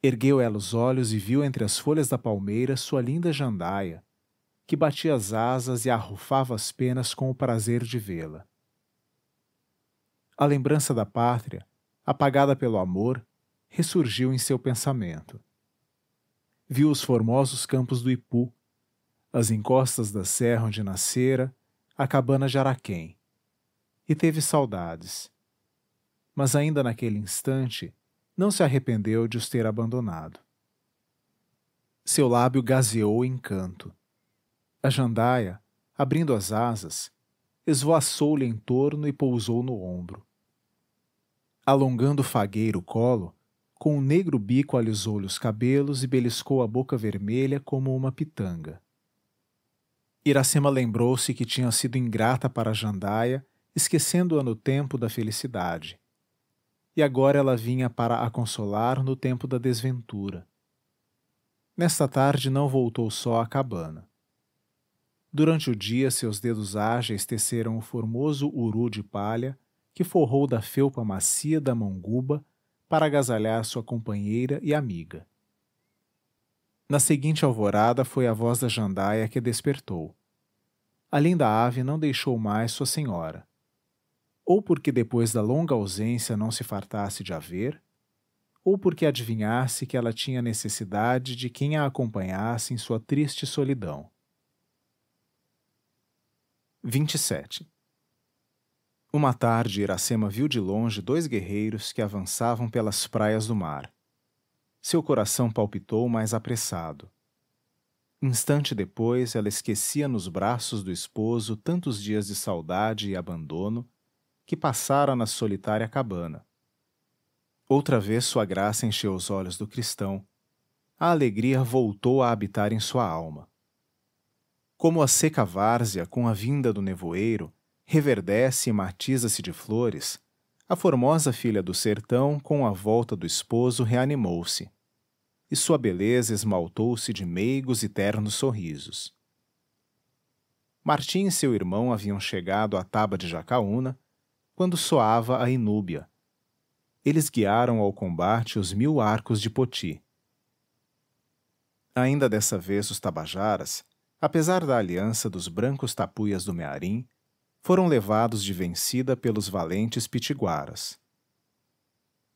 Ergueu ela os olhos e viu entre as folhas da palmeira sua linda jandaia, que batia as asas e arrufava as penas com o prazer de vê-la. A lembrança da pátria, apagada pelo amor, ressurgiu em seu pensamento. Viu os formosos campos do Ipu, as encostas da serra onde nascera, a cabana de Araquém, e teve saudades. Mas ainda naquele instante, não se arrependeu de os ter abandonado. Seu lábio gazeou em canto. A jandaia, abrindo as asas, esvoaçou-lhe em torno e pousou no ombro. Alongando o fagueiro colo, com o negro bico alisou-lhe os cabelos e beliscou a boca vermelha como uma pitanga. Iracema lembrou-se que tinha sido ingrata para a jandaia, esquecendo-a no tempo da felicidade. E agora ela vinha para a consolar no tempo da desventura. Nesta tarde não voltou só à cabana. Durante o dia seus dedos ágeis teceram o formoso uru de palha que forrou da felpa macia da monguba para agasalhar sua companheira e amiga. Na seguinte alvorada foi a voz da jandaia que a despertou. A linda ave não deixou mais sua senhora. Ou porque depois da longa ausência não se fartasse de a ver, ou porque adivinhasse que ela tinha necessidade de quem a acompanhasse em sua triste solidão. 27. Uma tarde Iracema viu de longe 2 guerreiros que avançavam pelas praias do mar. Seu coração palpitou mais apressado. Instante depois ela esquecia nos braços do esposo tantos dias de saudade e abandono que passara na solitária cabana. Outra vez sua graça encheu os olhos do cristão. A alegria voltou a habitar em sua alma. Como a seca várzea, com a vinda do nevoeiro, reverdece e matiza-se de flores, a formosa filha do sertão, com a volta do esposo, reanimou-se, e sua beleza esmaltou-se de meigos e ternos sorrisos. Martim e seu irmão haviam chegado à taba de Jacaúna, quando soava a inúbia. Eles guiaram ao combate os 1000 arcos de Poti. Ainda dessa vez os tabajaras, apesar da aliança dos brancos tapuias do Mearim, foram levados de vencida pelos valentes pitiguaras.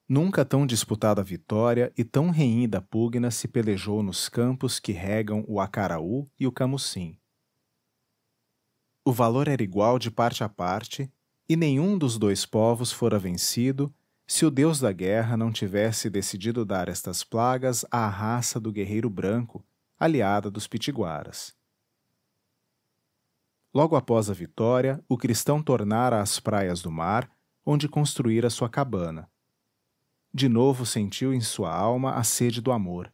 Nunca tão disputada vitória e tão renhida pugna se pelejou nos campos que regam o Acaraú e o Camucim. O valor era igual de parte a parte, e nenhum dos 2 povos fora vencido se o deus da guerra não tivesse decidido dar estas plagas à raça do guerreiro branco, aliada dos pitiguaras. Logo após a vitória, o cristão tornara às praias do mar, onde construíra sua cabana. De novo sentiu em sua alma a sede do amor,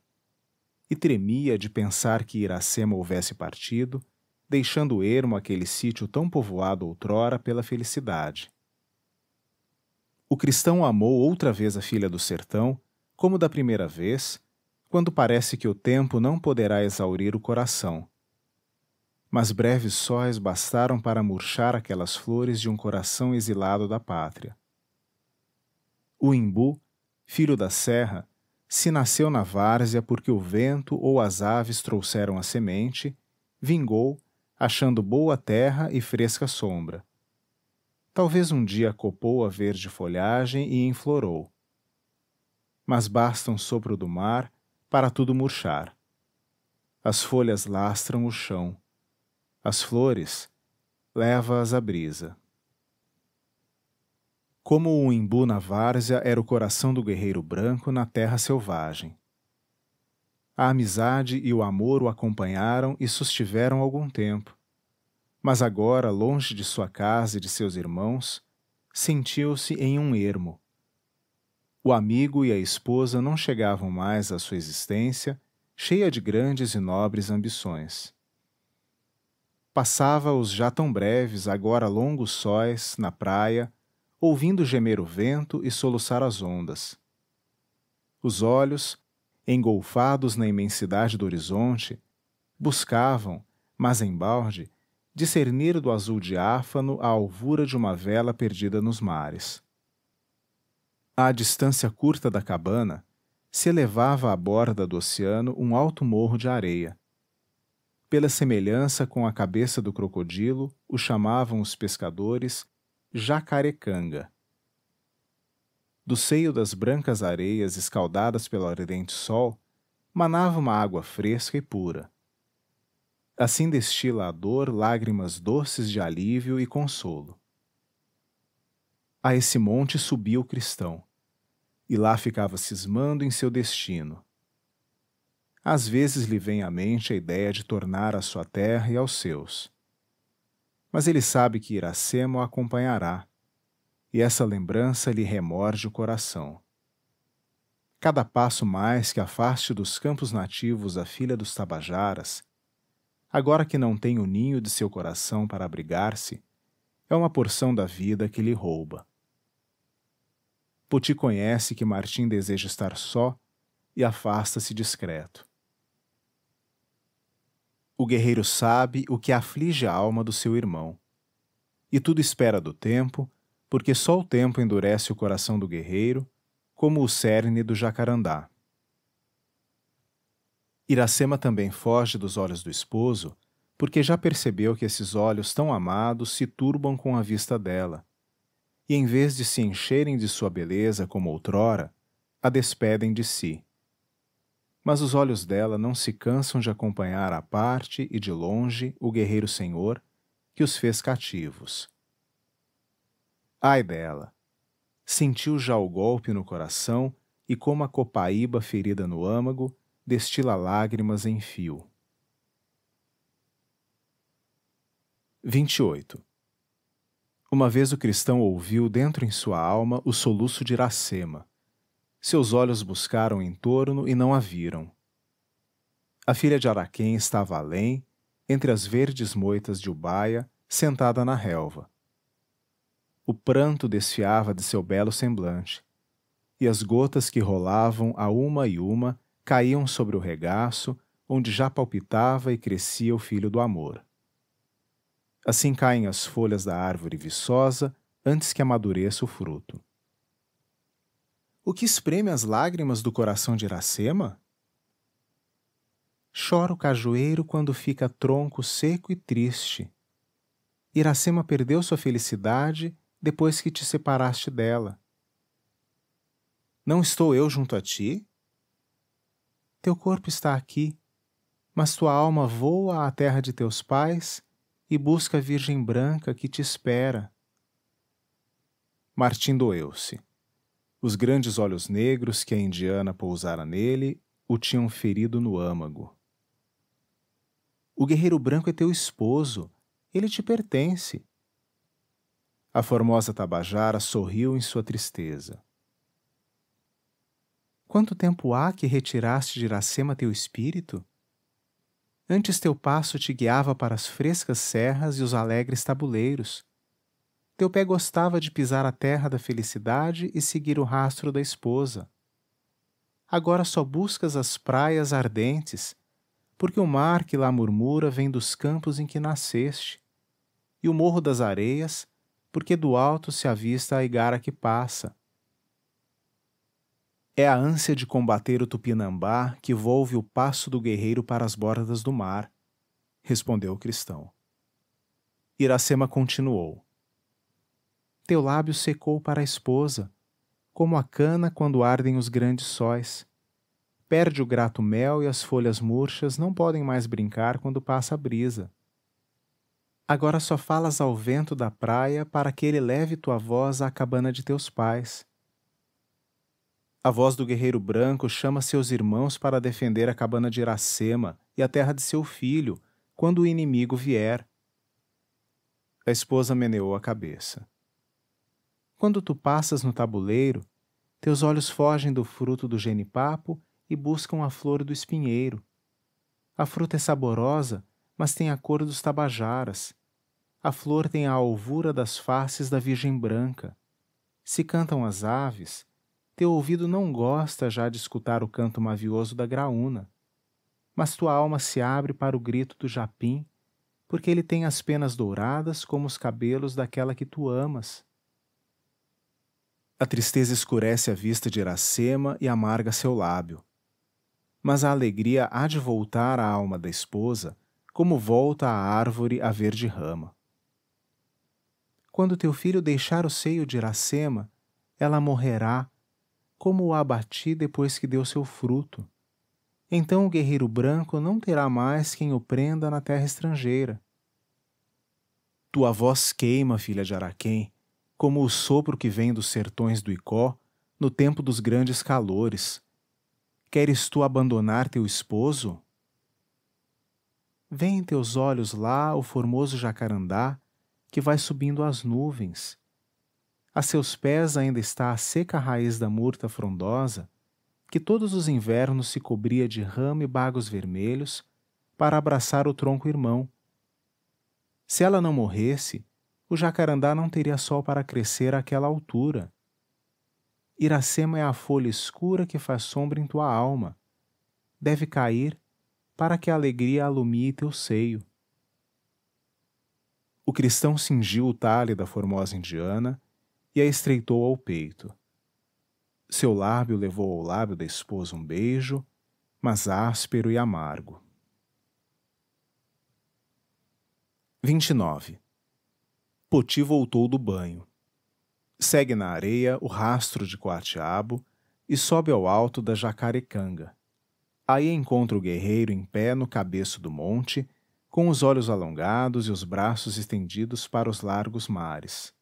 e tremia de pensar que Iracema houvesse partido, deixando ermo aquele sítio tão povoado outrora pela felicidade. O cristão amou outra vez a filha do sertão, como da primeira vez, quando parece que o tempo não poderá exaurir o coração. Mas breves sóis bastaram para murchar aquelas flores de um coração exilado da pátria. O imbu, filho da serra, se nasceu na várzea porque o vento ou as aves trouxeram a semente, vingou, achando boa terra e fresca sombra. Talvez um dia copou a verde folhagem e enflorou. Mas basta um sopro do mar para tudo murchar. As folhas lastram o chão. As flores, leva-as a brisa. Como o imbu na várzea era o coração do guerreiro branco na terra selvagem. A amizade e o amor o acompanharam e sustiveram algum tempo, mas agora, longe de sua casa e de seus irmãos, sentiu-se em um ermo. O amigo e a esposa não chegavam mais à sua existência, cheia de grandes e nobres ambições. Passava os já tão breves, agora longos sóis, na praia, ouvindo gemer o vento e soluçar as ondas. Os olhos, engolfados na imensidade do horizonte, buscavam, mas embalde, discernir do azul diáfano a alvura de uma vela perdida nos mares. À distância curta da cabana, se elevava à borda do oceano um alto morro de areia. Pela semelhança com a cabeça do crocodilo, o chamavam os pescadores Jacarecanga. Do seio das brancas areias escaldadas pelo ardente sol, manava uma água fresca e pura. Assim destila a dor lágrimas doces de alívio e consolo. A esse monte subia o cristão, e lá ficava cismando em seu destino. Às vezes lhe vem à mente a ideia de tornar à sua terra e aos seus. Mas ele sabe que Iracema o acompanhará, e essa lembrança lhe remorde o coração. Cada passo mais que afaste dos campos nativos a filha dos Tabajaras, agora que não tem o ninho de seu coração para abrigar-se, é uma porção da vida que lhe rouba. Poti conhece que Martim deseja estar só e afasta-se discreto. O guerreiro sabe o que aflige a alma do seu irmão, e tudo espera do tempo, porque só o tempo endurece o coração do guerreiro, como o cerne do jacarandá. Iracema também foge dos olhos do esposo, porque já percebeu que esses olhos tão amados se turbam com a vista dela, e em vez de se encherem de sua beleza como outrora, a despedem de si. Mas os olhos dela não se cansam de acompanhar à parte e de longe o guerreiro senhor que os fez cativos. Ai dela! Sentiu já o golpe no coração e, como a copaíba ferida no âmago, destila lágrimas em fio. 28. Uma vez o cristão ouviu dentro em sua alma o soluço de Iracema. Seus olhos buscaram em torno e não a viram. A filha de Araquém estava além, entre as verdes moitas de Ubaia, sentada na relva. O pranto desfiava de seu belo semblante, e as gotas que rolavam a uma e uma caíam sobre o regaço, onde já palpitava e crescia o filho do amor. Assim caem as folhas da árvore viçosa antes que amadureça o fruto. O que espreme as lágrimas do coração de Iracema? Chora o cajueiro quando fica tronco seco e triste. Iracema perdeu sua felicidade depois que te separaste dela. Não estou eu junto a ti? Teu corpo está aqui, mas tua alma voa à terra de teus pais e busca a Virgem Branca que te espera. Martim doeu-se. Os grandes olhos negros que a indiana pousara nele o tinham ferido no âmago. O guerreiro branco é teu esposo, ele te pertence. A formosa Tabajara sorriu em sua tristeza. Quanto tempo há que retiraste de Iracema teu espírito? Antes teu passo te guiava para as frescas serras e os alegres tabuleiros. Teu pé gostava de pisar a terra da felicidade e seguir o rastro da esposa. Agora só buscas as praias ardentes, porque o mar que lá murmura vem dos campos em que nasceste, e o morro das areias, porque do alto se avista a igara que passa. É a ânsia de combater o tupinambá que volve o passo do guerreiro para as bordas do mar, respondeu o cristão. Iracema continuou. Teu lábio secou para a esposa, como a cana quando ardem os grandes sóis. Perde o grato mel e as folhas murchas não podem mais brincar quando passa a brisa. Agora só falas ao vento da praia para que ele leve tua voz à cabana de teus pais. A voz do guerreiro branco chama seus irmãos para defender a cabana de Iracema e a terra de seu filho, quando o inimigo vier. A esposa meneou a cabeça. Quando tu passas no tabuleiro, teus olhos fogem do fruto do genipapo e buscam a flor do espinheiro. A fruta é saborosa, mas tem a cor dos tabajaras. A flor tem a alvura das faces da Virgem Branca. Se cantam as aves, teu ouvido não gosta já de escutar o canto mavioso da graúna. Mas tua alma se abre para o grito do japim, porque ele tem as penas douradas como os cabelos daquela que tu amas. A tristeza escurece a vista de Iracema e amarga seu lábio. Mas a alegria há de voltar à alma da esposa, como volta a árvore a verde rama. Quando teu filho deixar o seio de Iracema, ela morrerá, como o abati depois que deu seu fruto. Então o guerreiro branco não terá mais quem o prenda na terra estrangeira. Tua voz queima, filha de Araquém, como o sopro que vem dos sertões do Icó, no tempo dos grandes calores. Queres tu abandonar teu esposo? Vê em teus olhos lá o formoso jacarandá que vai subindo às nuvens. A seus pés ainda está a seca raiz da murta frondosa, que todos os invernos se cobria de rama e bagos vermelhos para abraçar o tronco irmão. Se ela não morresse, o jacarandá não teria sol para crescer àquela altura. Iracema é a folha escura que faz sombra em tua alma. Deve cair para que a alegria alumie teu seio. O cristão cingiu o talhe da formosa indiana e a estreitou ao peito. Seu lábio levou ao lábio da esposa um beijo, mas áspero e amargo. 29. Poti voltou do banho. Segue na areia o rastro de Coatiabo e sobe ao alto da Jacarecanga. Aí encontra o guerreiro em pé no cabeço do monte, com os olhos alongados e os braços estendidos para os largos mares.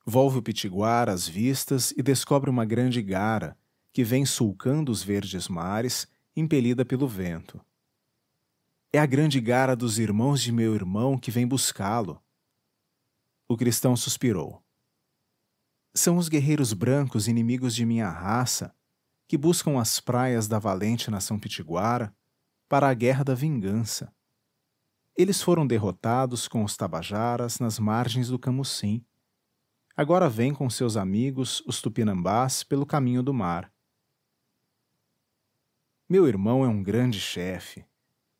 Volve o pitiguar as vistas e descobre uma grande igara, que vem sulcando os verdes mares, impelida pelo vento. É a grande igara dos irmãos de meu irmão que vem buscá-lo. O cristão suspirou. São os guerreiros brancos inimigos de minha raça, que buscam as praias da valente nação pitiguara para a guerra da vingança. Eles foram derrotados com os tabajaras nas margens do Camucim. Agora vêm com seus amigos, os tupinambás, pelo caminho do mar. Meu irmão é um grande chefe.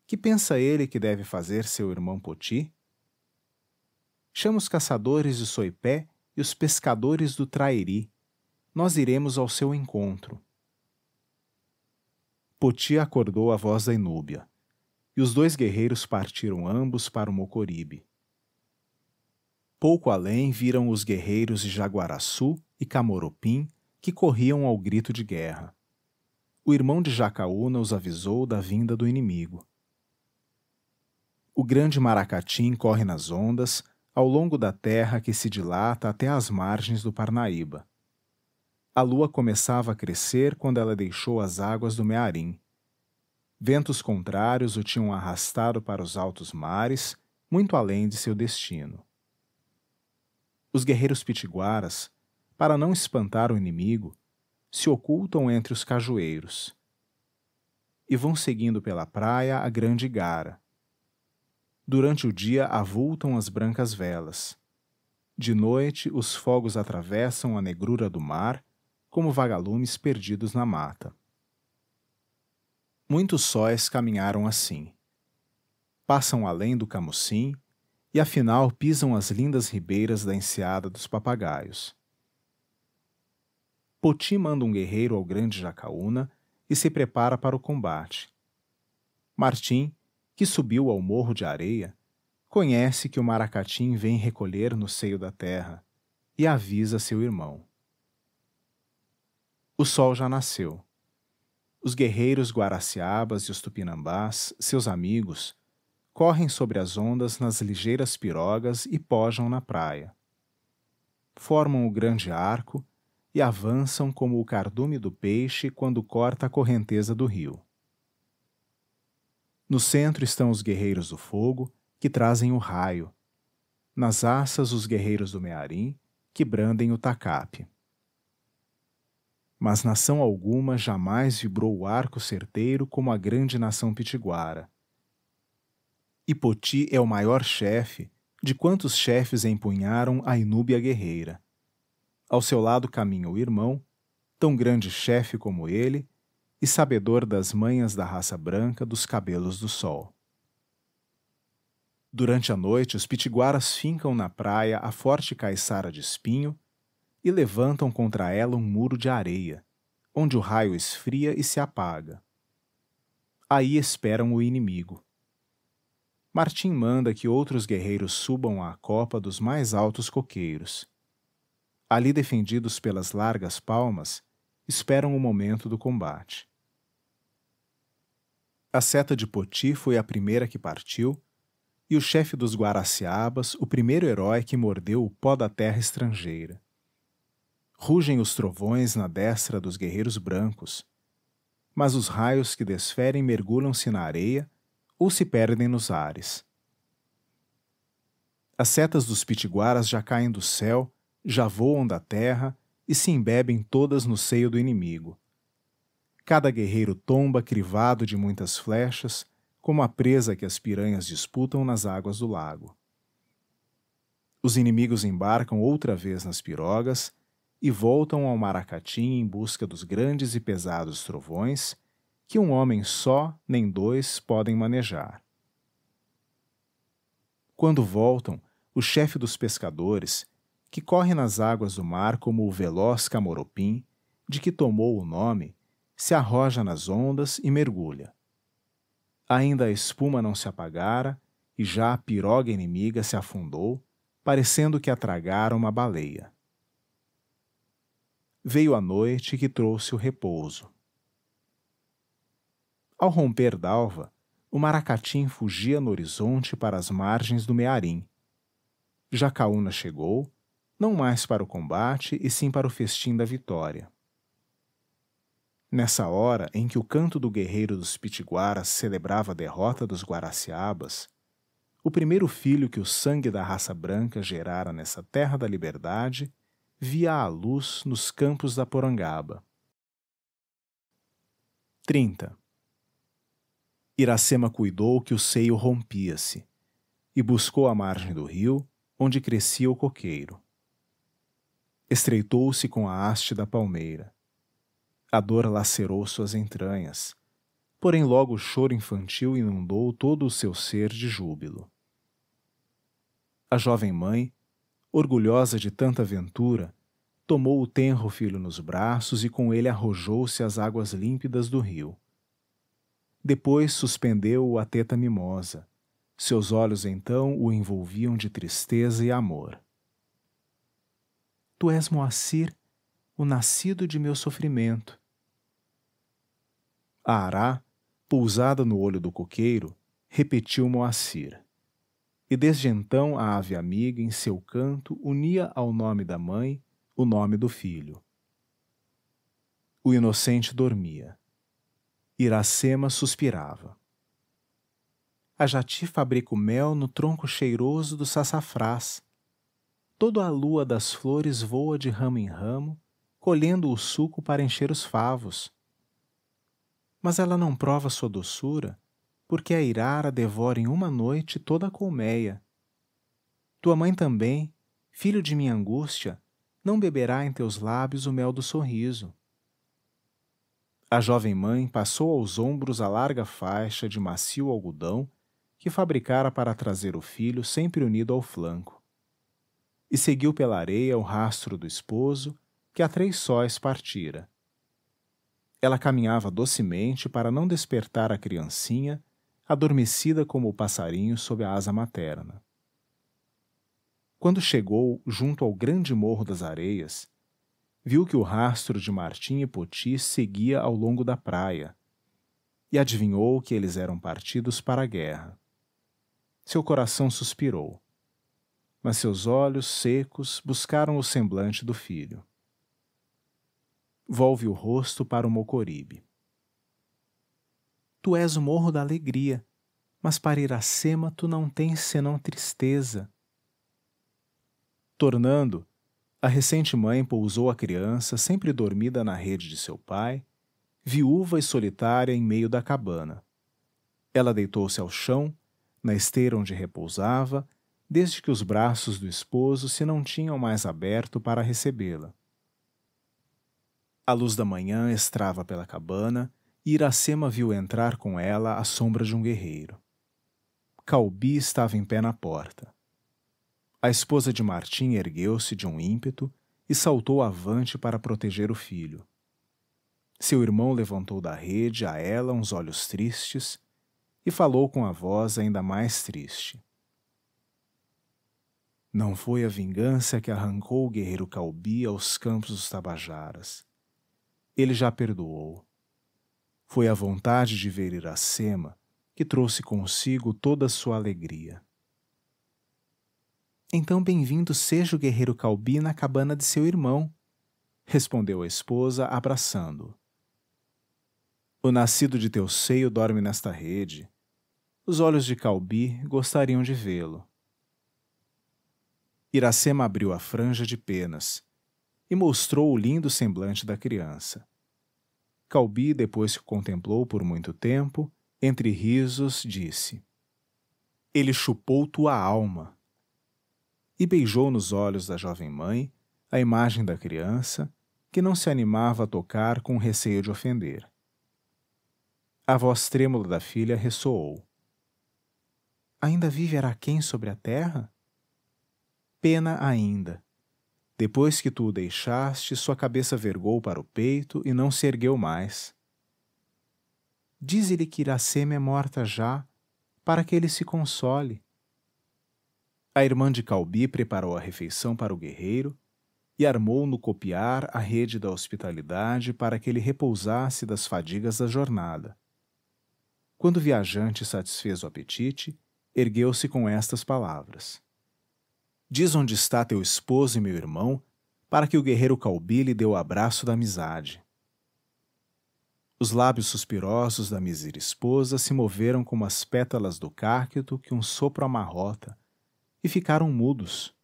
Que pensa ele que deve fazer seu irmão Poti? Chama os caçadores de Soipé e os pescadores do Trairi. Nós iremos ao seu encontro. Poti acordou a voz da Inúbia, e os dois guerreiros partiram ambos para o Mocoribe. Pouco além viram os guerreiros de Jaguaraçu e Camoropim que corriam ao grito de guerra. O irmão de Jacaúna os avisou da vinda do inimigo. O grande Maracatim corre nas ondas, ao longo da terra que se dilata até às margens do Parnaíba. A lua começava a crescer quando ela deixou as águas do Mearim. Ventos contrários o tinham arrastado para os altos mares, muito além de seu destino. Os guerreiros pitiguaras, para não espantar o inimigo, se ocultam entre os cajueiros. E vão seguindo pela praia a grande igara. Durante o dia avultam as brancas velas. De noite, os fogos atravessam a negrura do mar, como vagalumes perdidos na mata. Muitos sóis caminharam assim. Passam além do Camucim e afinal pisam as lindas ribeiras da enseada dos Papagaios. Poti manda um guerreiro ao grande Jacaúna e se prepara para o combate. Martim, que subiu ao morro de areia, conhece que o Maracatim vem recolher no seio da terra e avisa seu irmão. O sol já nasceu. Os guerreiros guaraciabas e os tupinambás, seus amigos, correm sobre as ondas nas ligeiras pirogas e pojam na praia. Formam o grande arco e avançam como o cardume do peixe quando corta a correnteza do rio. No centro estão os guerreiros do fogo, que trazem o raio. Nas assas, os guerreiros do Mearim, que brandem o tacape. Mas nação alguma jamais vibrou o arco certeiro como a grande nação pitiguara. E Poti é o maior chefe de quantos chefes empunharam a Inúbia guerreira. Ao seu lado caminha o irmão, tão grande chefe como ele, e sabedor das manhas da raça branca dos cabelos do sol. Durante a noite, os pitiguaras fincam na praia a forte caiçara de espinho e levantam contra ela um muro de areia, onde o raio esfria e se apaga. Aí esperam o inimigo. Martim manda que outros guerreiros subam à copa dos mais altos coqueiros. Ali defendidos pelas largas palmas, esperam o momento do combate. A seta de Poti foi a primeira que partiu, e o chefe dos Guaraciabas, o primeiro herói que mordeu o pó da terra estrangeira. Rugem os trovões na destra dos guerreiros brancos, mas os raios que desferem mergulham-se na areia ou se perdem nos ares. As setas dos pitiguaras já caem do céu, já voam da terra e se embebem todas no seio do inimigo. Cada guerreiro tomba crivado de muitas flechas, como a presa que as piranhas disputam nas águas do lago. Os inimigos embarcam outra vez nas pirogas e voltam ao Maracatim em busca dos grandes e pesados trovões que um homem só nem dois podem manejar. Quando voltam, o chefe dos pescadores, que corre nas águas do mar como o veloz Camoropim, de que tomou o nome, se arroja nas ondas e mergulha. Ainda a espuma não se apagara e já a piroga inimiga se afundou, parecendo que a tragara uma baleia. Veio a noite que trouxe o repouso. Ao romper d'alva, o Maracatim fugia no horizonte para as margens do Mearim. Jacaúna chegou, não mais para o combate e sim para o festim da vitória. Nessa hora em que o canto do guerreiro dos Pitiguaras celebrava a derrota dos Guaraciabas, o primeiro filho que o sangue da raça branca gerara nessa terra da liberdade via a luz nos campos da Porangaba. 30. Iracema cuidou que o seio rompia-se, e buscou a margem do rio, onde crescia o coqueiro. Estreitou-se com a haste da palmeira. A dor lacerou suas entranhas, porém logo o choro infantil inundou todo o seu ser de júbilo. A jovem mãe, orgulhosa de tanta ventura, tomou o tenro filho nos braços e com ele arrojou-se às águas límpidas do rio. Depois suspendeu-o à teta mimosa. Seus olhos então o envolviam de tristeza e amor. Tu és Moacir, o nascido de meu sofrimento. A ará, pousada no olho do coqueiro, repetiu Moacir. E desde então a ave amiga em seu canto unia ao nome da mãe o nome do filho. O inocente dormia. Iracema suspirava. A jati fabrica o mel no tronco cheiroso do sassafrás. Toda a lua das flores voa de ramo em ramo, colhendo o suco para encher os favos. Mas ela não prova sua doçura, porque a irara devora em uma noite toda a colmeia. Tua mãe também, filho de minha angústia, não beberá em teus lábios o mel do sorriso. A jovem mãe passou aos ombros a larga faixa de macio algodão que fabricara para trazer o filho sempre unido ao flanco. E seguiu pela areia o rastro do esposo, que a 3 sóis partira. Ela caminhava docemente para não despertar a criancinha, adormecida como o passarinho sob a asa materna. Quando chegou junto ao grande morro das areias, viu que o rastro de Martim e Poti seguia ao longo da praia, e adivinhou que eles eram partidos para a guerra. Seu coração suspirou, mas seus olhos secos buscaram o semblante do filho. Volve o rosto para o Mocoribe. Tu és o morro da alegria, mas para Iracema tu não tens senão tristeza. Tornando, a recente mãe pousou a criança, sempre dormida na rede de seu pai, viúva e solitária em meio da cabana. Ela deitou-se ao chão, na esteira onde repousava, desde que os braços do esposo se não tinham mais aberto para recebê-la. A luz da manhã estrava pela cabana e Iracema viu entrar com ela a sombra de um guerreiro. Caubi estava em pé na porta. A esposa de Martim ergueu-se de um ímpeto e saltou avante para proteger o filho. Seu irmão levantou da rede a ela uns olhos tristes e falou com a voz ainda mais triste. Não foi a vingança que arrancou o guerreiro Caubi aos campos dos Tabajaras. Ele já perdoou. Foi a vontade de ver Iracema que trouxe consigo toda a sua alegria. Então bem-vindo seja o guerreiro Caubi na cabana de seu irmão, respondeu a esposa, abraçando-o. O nascido de teu seio dorme nesta rede. Os olhos de Caubi gostariam de vê-lo. Iracema abriu a franja de penas e mostrou o lindo semblante da criança. Caubi, depois que o contemplou por muito tempo, entre risos, disse: Ele chupou tua alma. E beijou nos olhos da jovem mãe a imagem da criança, que não se animava a tocar com receio de ofender. A voz trêmula da filha ressoou: Ainda vive Araquém sobre a terra? Pena ainda. Depois que tu o deixaste, sua cabeça vergou para o peito e não se ergueu mais. Dize-lhe que Iracema é morta já, para que ele se console. A irmã de Caubi preparou a refeição para o guerreiro e armou no copiar a rede da hospitalidade para que ele repousasse das fadigas da jornada. Quando o viajante satisfez o apetite, ergueu-se com estas palavras: Diz onde está teu esposo e meu irmão, para que o guerreiro Caubi lhe dê o abraço da amizade. Os lábios suspirosos da mísera esposa se moveram como as pétalas do cacto que um sopro amarrota, e ficaram mudos.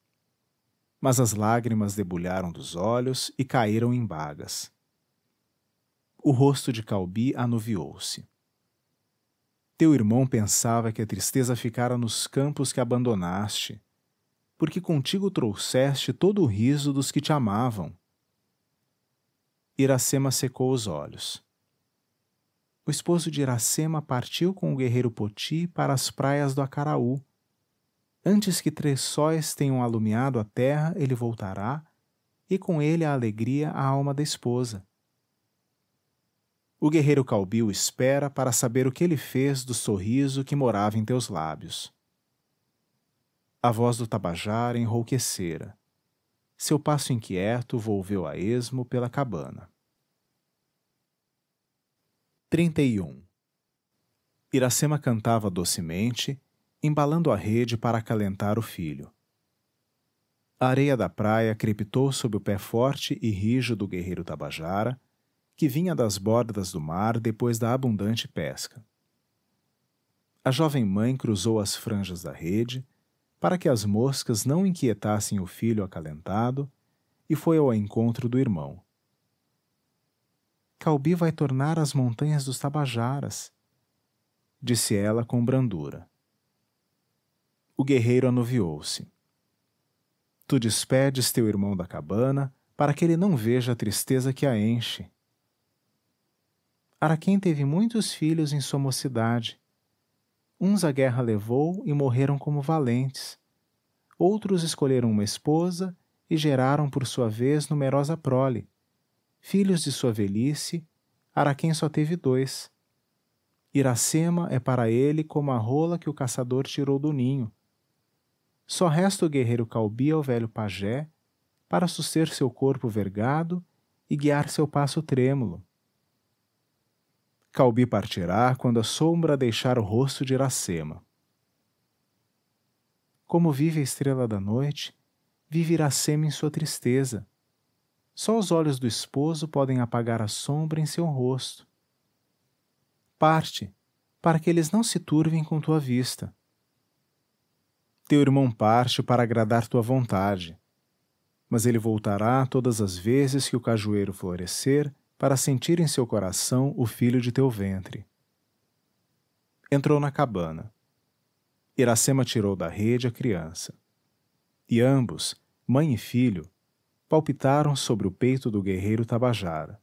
Mas as lágrimas debulharam dos olhos e caíram em bagas. O rosto de Caubi anuviou-se. Teu irmão pensava que a tristeza ficara nos campos que abandonaste, porque contigo trouxeste todo o riso dos que te amavam. Iracema secou os olhos. O esposo de Iracema partiu com o guerreiro Poti para as praias do Acaraú. Antes que 3 sóis tenham alumiado a terra, ele voltará, e com ele a alegria à alma da esposa. O guerreiro Caubi o espera para saber o que ele fez do sorriso que morava em teus lábios. A voz do Tabajara enrouquecera. Seu passo inquieto volveu a esmo pela cabana. 31. Iracema cantava docemente, embalando a rede para acalentar o filho. A areia da praia crepitou sob o pé forte e rijo do guerreiro Tabajara, que vinha das bordas do mar depois da abundante pesca. A jovem mãe cruzou as franjas da rede, para que as moscas não inquietassem o filho acalentado, e foi ao encontro do irmão. Caubi vai tornar às montanhas dos Tabajaras, disse ela com brandura. O guerreiro anuviou-se. Tu despedes teu irmão da cabana, para que ele não veja a tristeza que a enche. Araquém teve muitos filhos em sua mocidade. Uns a guerra levou e morreram como valentes. Outros escolheram uma esposa e geraram por sua vez numerosa prole. Filhos de sua velhice, Araquém só teve 2. Iracema é para ele como a rola que o caçador tirou do ninho. Só resta o guerreiro Caubi ao velho pajé, para suster seu corpo vergado e guiar seu passo trêmulo. Caubi partirá quando a sombra deixar o rosto de Iracema. Como vive a estrela da noite, vive Iracema em sua tristeza. Só os olhos do esposo podem apagar a sombra em seu rosto. Parte, para que eles não se turvem com tua vista. Teu irmão parte para agradar tua vontade, mas ele voltará todas as vezes que o cajueiro florescer para sentir em seu coração o filho de teu ventre. Entrou na cabana. Iracema tirou da rede a criança. E ambos, mãe e filho, palpitaram sobre o peito do guerreiro Tabajara.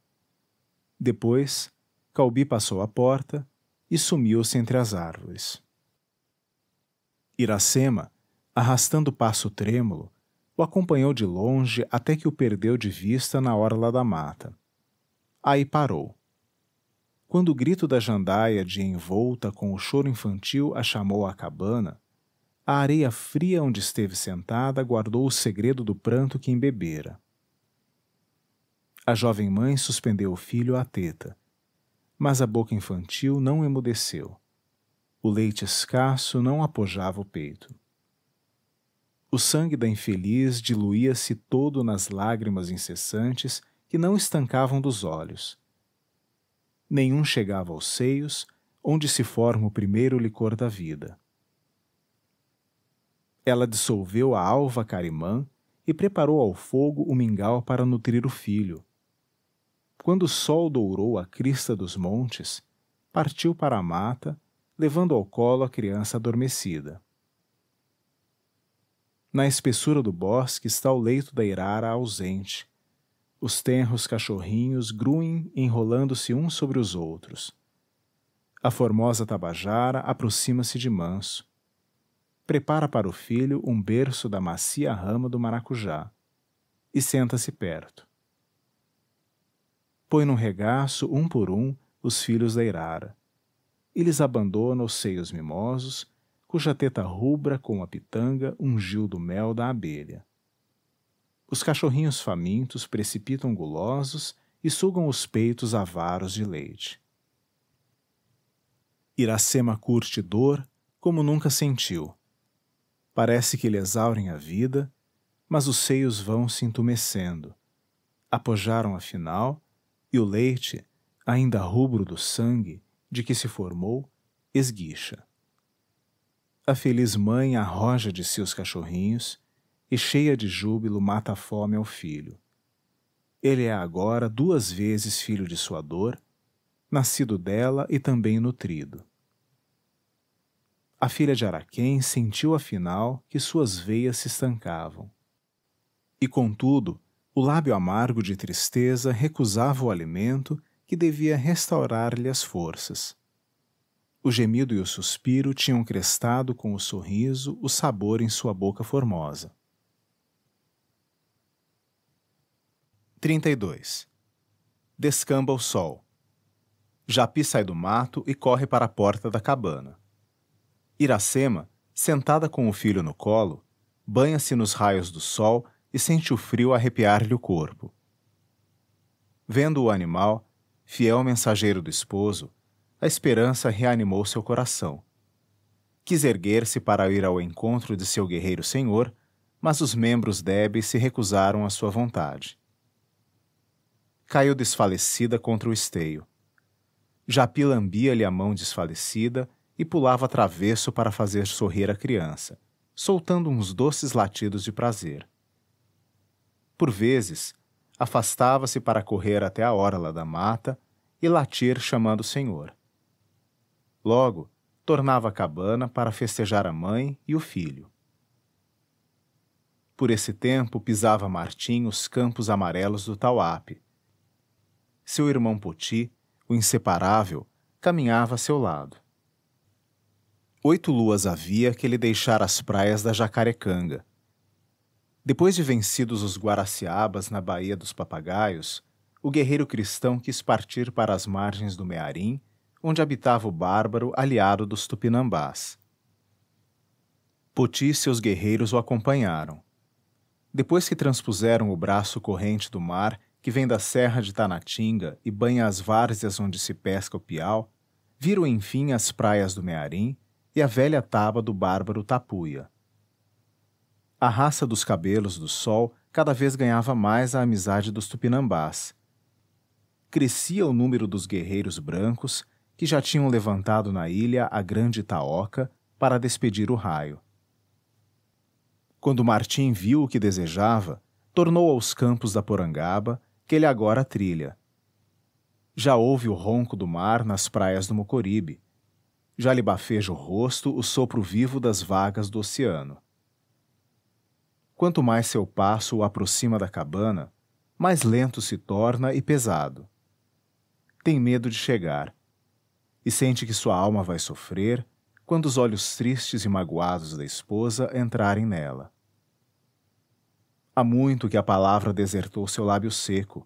Depois, Caubi passou a porta e sumiu-se entre as árvores. Iracema, arrastando passo trêmulo, O acompanhou de longe até que o perdeu de vista na orla da mata. Aí parou. Quando o grito da jandaia de envolta com o choro infantil a chamou à cabana, a areia fria onde esteve sentada guardou o segredo do pranto que embebera. A jovem mãe suspendeu o filho à teta, mas a boca infantil não emudeceu. O leite escasso não apojava o peito. O sangue da infeliz diluía-se todo nas lágrimas incessantes que não estancavam dos olhos. Nenhum chegava aos seios, onde se forma o primeiro licor da vida. Ela dissolveu a alva carimã e preparou ao fogo o mingau para nutrir o filho. Quando o sol dourou a crista dos montes, partiu para a mata, levando ao colo a criança adormecida. Na espessura do bosque está o leito da irara ausente. Os tenros cachorrinhos gruem enrolando-se uns sobre os outros. A formosa tabajara aproxima-se de manso. Prepara para o filho um berço da macia rama do maracujá. E senta-se perto. Põe num regaço, um por um, os filhos da irara. E lhes abandona os seios mimosos, cuja teta rubra com a pitanga ungiu do mel da abelha. Os cachorrinhos famintos precipitam gulosos e sugam os peitos avaros de leite. Iracema curte dor como nunca sentiu. Parece que lhe exaurem a vida, mas os seios vão se entumecendo. Apojaram afinal, e o leite, ainda rubro do sangue, de que se formou, esguicha. A feliz mãe arroja de si os cachorrinhos e, cheia de júbilo, mata a fome ao filho. Ele é agora 2 vezes filho de sua dor, nascido dela e também nutrido. A filha de Araquém sentiu afinal que suas veias se estancavam. E, contudo, o lábio amargo de tristeza recusava o alimento que devia restaurar-lhe as forças. O gemido e o suspiro tinham crestado com o sorriso o sabor em sua boca formosa. 32. Descamba o sol. Japi sai do mato e corre para a porta da cabana. Iracema, sentada com o filho no colo, banha-se nos raios do sol e sente o frio arrepiar-lhe o corpo. Vendo o animal, fiel mensageiro do esposo, a esperança reanimou seu coração. Quis erguer-se para ir ao encontro de seu guerreiro senhor, mas os membros débeis se recusaram à sua vontade. Caiu desfalecida contra o esteio. Japi lambia-lhe a mão desfalecida e pulava travesso para fazer sorrir a criança, soltando uns doces latidos de prazer. Por vezes, afastava-se para correr até a orla da mata e latir chamando o senhor. Logo, tornava à cabana para festejar a mãe e o filho. Por esse tempo pisava Martim os campos amarelos do Tauape. Seu irmão Poti, o inseparável, caminhava a seu lado. 8 luas havia que ele deixara as praias da Jacarecanga. Depois de vencidos os Guaraciabas na Baía dos Papagaios, o guerreiro cristão quis partir para as margens do Mearim, onde habitava o bárbaro aliado dos Tupinambás. Poti e seus guerreiros o acompanharam. Depois que transpuseram o braço corrente do mar que vem da serra de Tanatinga e banha as várzeas onde se pesca o piau, viram enfim as praias do Mearim e a velha taba do bárbaro Tapuia. A raça dos cabelos do sol cada vez ganhava mais a amizade dos Tupinambás. Crescia o número dos guerreiros brancos que já tinham levantado na ilha a grande Itaoca para despedir o raio. Quando Martim viu o que desejava, tornou aos campos da Porangaba, que ele agora trilha. Já ouve o ronco do mar nas praias do Mocoribe. Já lhe bafeja o rosto o sopro vivo das vagas do oceano. Quanto mais seu passo o aproxima da cabana, mais lento se torna e pesado. Tem medo de chegar, e sente que sua alma vai sofrer quando os olhos tristes e magoados da esposa entrarem nela. Há muito que a palavra desertou seu lábio seco.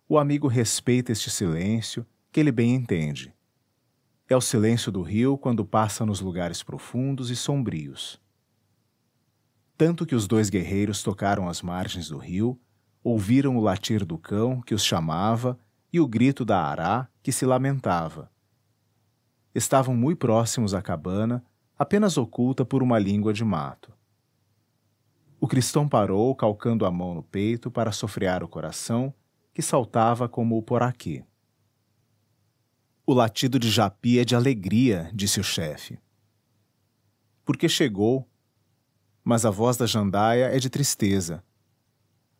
O amigo respeita este silêncio, que ele bem entende. É o silêncio do rio quando passa nos lugares profundos e sombrios. Tanto que os dois guerreiros tocaram as margens do rio, ouviram o latir do cão que os chamava e o grito da ará que se lamentava. Estavam muito próximos à cabana, apenas oculta por uma língua de mato. O cristão parou, calcando a mão no peito para sofrear o coração, que saltava como o poraquê. O latido de Japi é de alegria, disse o chefe. Porque chegou, mas a voz da jandaia é de tristeza.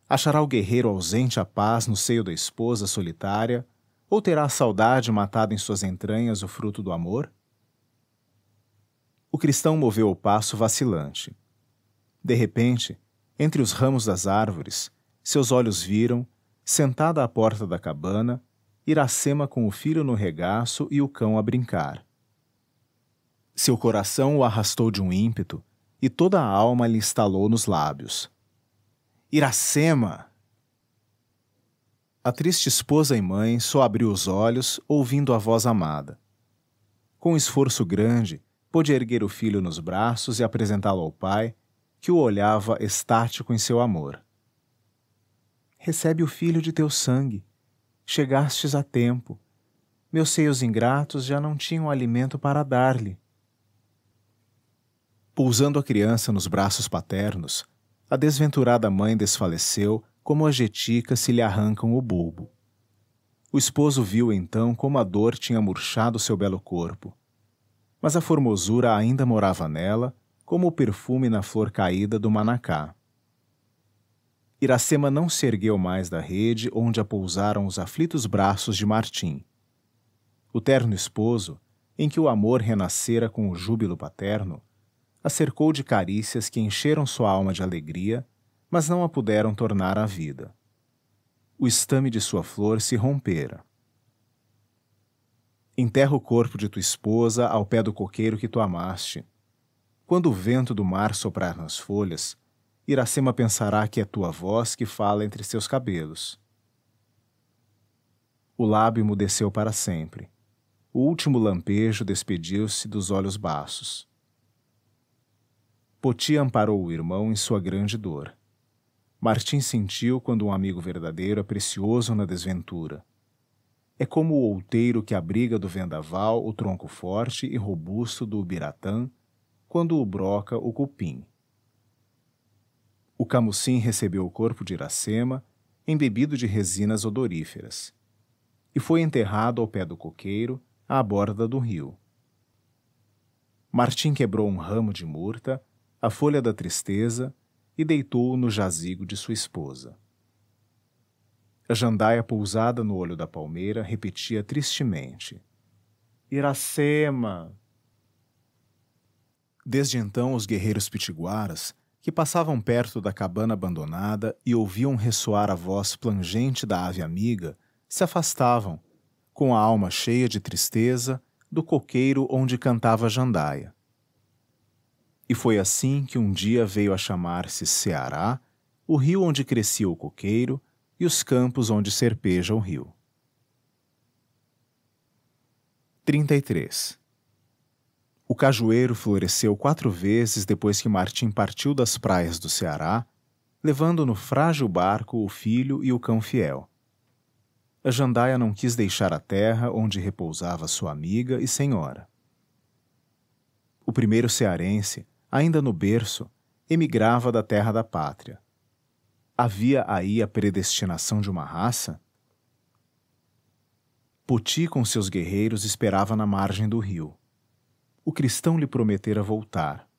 Achará o guerreiro ausente a paz no seio da esposa solitária, ou terá a saudade matada em suas entranhas o fruto do amor? O cristão moveu o passo vacilante. De repente, entre os ramos das árvores, seus olhos viram, sentada à porta da cabana, Iracema com o filho no regaço e o cão a brincar. Seu coração o arrastou de um ímpeto e toda a alma lhe estalou nos lábios. Iracema! A triste esposa e mãe só abriu os olhos, ouvindo a voz amada. Com esforço grande, pôde erguer o filho nos braços e apresentá-lo ao pai, que o olhava estático em seu amor. Recebe o filho de teu sangue. Chegastes a tempo. Meus seios ingratos já não tinham alimento para dar-lhe. Pousando a criança nos braços paternos, a desventurada mãe desfaleceu como a jetica se lhe arrancam o bulbo. O esposo viu então como a dor tinha murchado seu belo corpo. Mas a formosura ainda morava nela, como o perfume na flor caída do manacá. Iracema não se ergueu mais da rede onde a pousaram os aflitos braços de Martim. O terno esposo, em que o amor renascera com o júbilo paterno, a cercou de carícias que encheram sua alma de alegria, mas não a puderam tornar à vida. O estame de sua flor se rompera. Enterra o corpo de tua esposa ao pé do coqueiro que tu amaste. Quando o vento do mar soprar nas folhas, Iracema pensará que é tua voz que fala entre seus cabelos. O lábio emudeceu para sempre. O último lampejo despediu-se dos olhos baços. Poti amparou o irmão em sua grande dor. Martim sentiu quando um amigo verdadeiro é precioso na desventura. É como o outeiro que abriga do vendaval o tronco forte e robusto do ubiratã, quando o broca o cupim. O camucim recebeu o corpo de Iracema, embebido de resinas odoríferas, e foi enterrado ao pé do coqueiro, à borda do rio. Martim quebrou um ramo de murta, a folha da tristeza, e deitou-o no jazigo de sua esposa. A jandaia pousada no olho da palmeira repetia tristemente: Iracema! Desde então os guerreiros pitiguaras, que passavam perto da cabana abandonada e ouviam ressoar a voz plangente da ave amiga, se afastavam, com a alma cheia de tristeza, do coqueiro onde cantava a jandaia. E foi assim que um dia veio a chamar-se Ceará, o rio onde crescia o coqueiro e os campos onde serpeja o rio. 33. O cajueiro floresceu 4 vezes depois que Martim partiu das praias do Ceará, levando no frágil barco o filho e o cão fiel. A jandaia não quis deixar a terra onde repousava sua amiga e senhora. O primeiro cearense, ainda no berço, emigrava da terra da pátria. Havia aí a predestinação de uma raça? Poti com seus guerreiros esperava na margem do rio. O cristão lhe prometera voltar.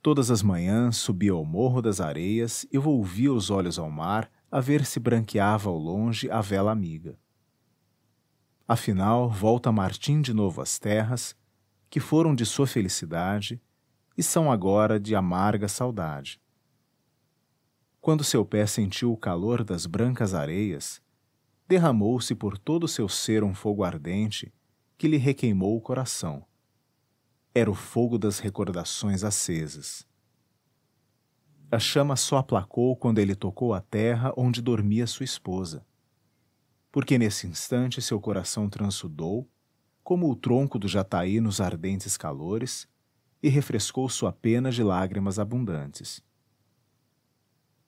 Todas as manhãs subia ao morro das areias e volvia os olhos ao mar a ver se branqueava ao longe a vela amiga. Afinal, volta Martim de novo às terras, que foram de sua felicidade e são agora de amarga saudade. Quando seu pé sentiu o calor das brancas areias, derramou-se por todo o seu ser um fogo ardente que lhe requeimou o coração. Era o fogo das recordações acesas. A chama só aplacou quando ele tocou a terra onde dormia sua esposa, porque nesse instante seu coração transudou, como o tronco do jataí nos ardentes calores, e refrescou sua pena de lágrimas abundantes.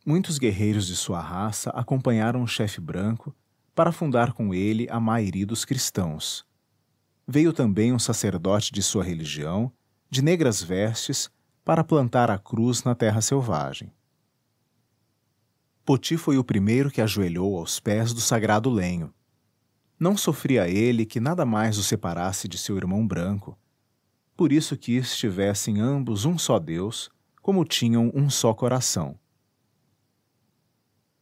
Muitos guerreiros de sua raça acompanharam o chefe branco para fundar com ele a mairi dos cristãos. Veio também um sacerdote de sua religião, de negras vestes, para plantar a cruz na terra selvagem. Poti foi o primeiro que ajoelhou aos pés do sagrado lenho. Não sofria ele que nada mais o separasse de seu irmão branco, por isso quis tivessem ambos um só Deus, como tinham um só coração.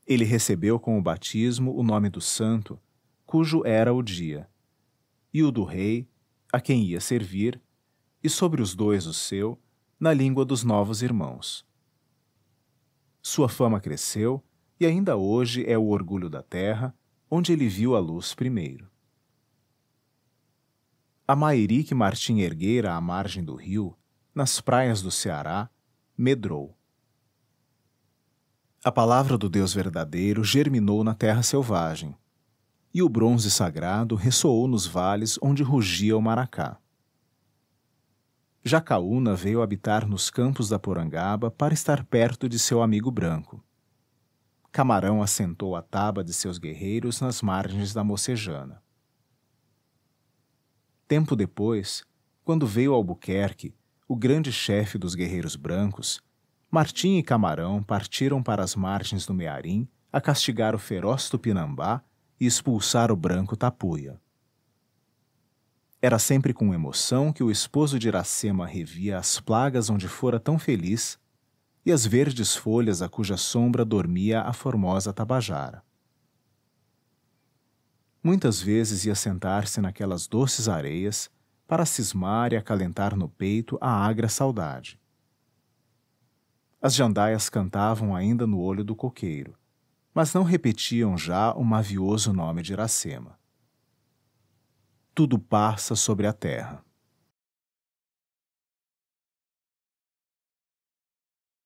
Ele recebeu com o batismo o nome do santo, cujo era o dia, e o do rei, a quem ia servir, e sobre os dois o seu, na língua dos novos irmãos. Sua fama cresceu, e ainda hoje é o orgulho da terra, onde ele viu a luz primeiro. A mairi que Martim erguera à margem do rio, nas praias do Ceará, medrou. A palavra do Deus verdadeiro germinou na terra selvagem, e o bronze sagrado ressoou nos vales onde rugia o maracá. Jacaúna veio habitar nos campos da Porangaba para estar perto de seu amigo branco. Camarão assentou a taba de seus guerreiros nas margens da Mocejana. Tempo depois, quando veio Albuquerque, o grande chefe dos guerreiros brancos, Martim e Camarão partiram para as margens do Mearim a castigar o feroz Tupinambá e expulsar o branco Tapuia. Era sempre com emoção que o esposo de Iracema revia as plagas onde fora tão feliz e as verdes folhas a cuja sombra dormia a formosa Tabajara. Muitas vezes ia sentar-se naquelas doces areias para cismar e acalentar no peito a agra saudade. As jandaias cantavam ainda no olho do coqueiro, mas não repetiam já o mavioso nome de Iracema. Tudo passa sobre a terra.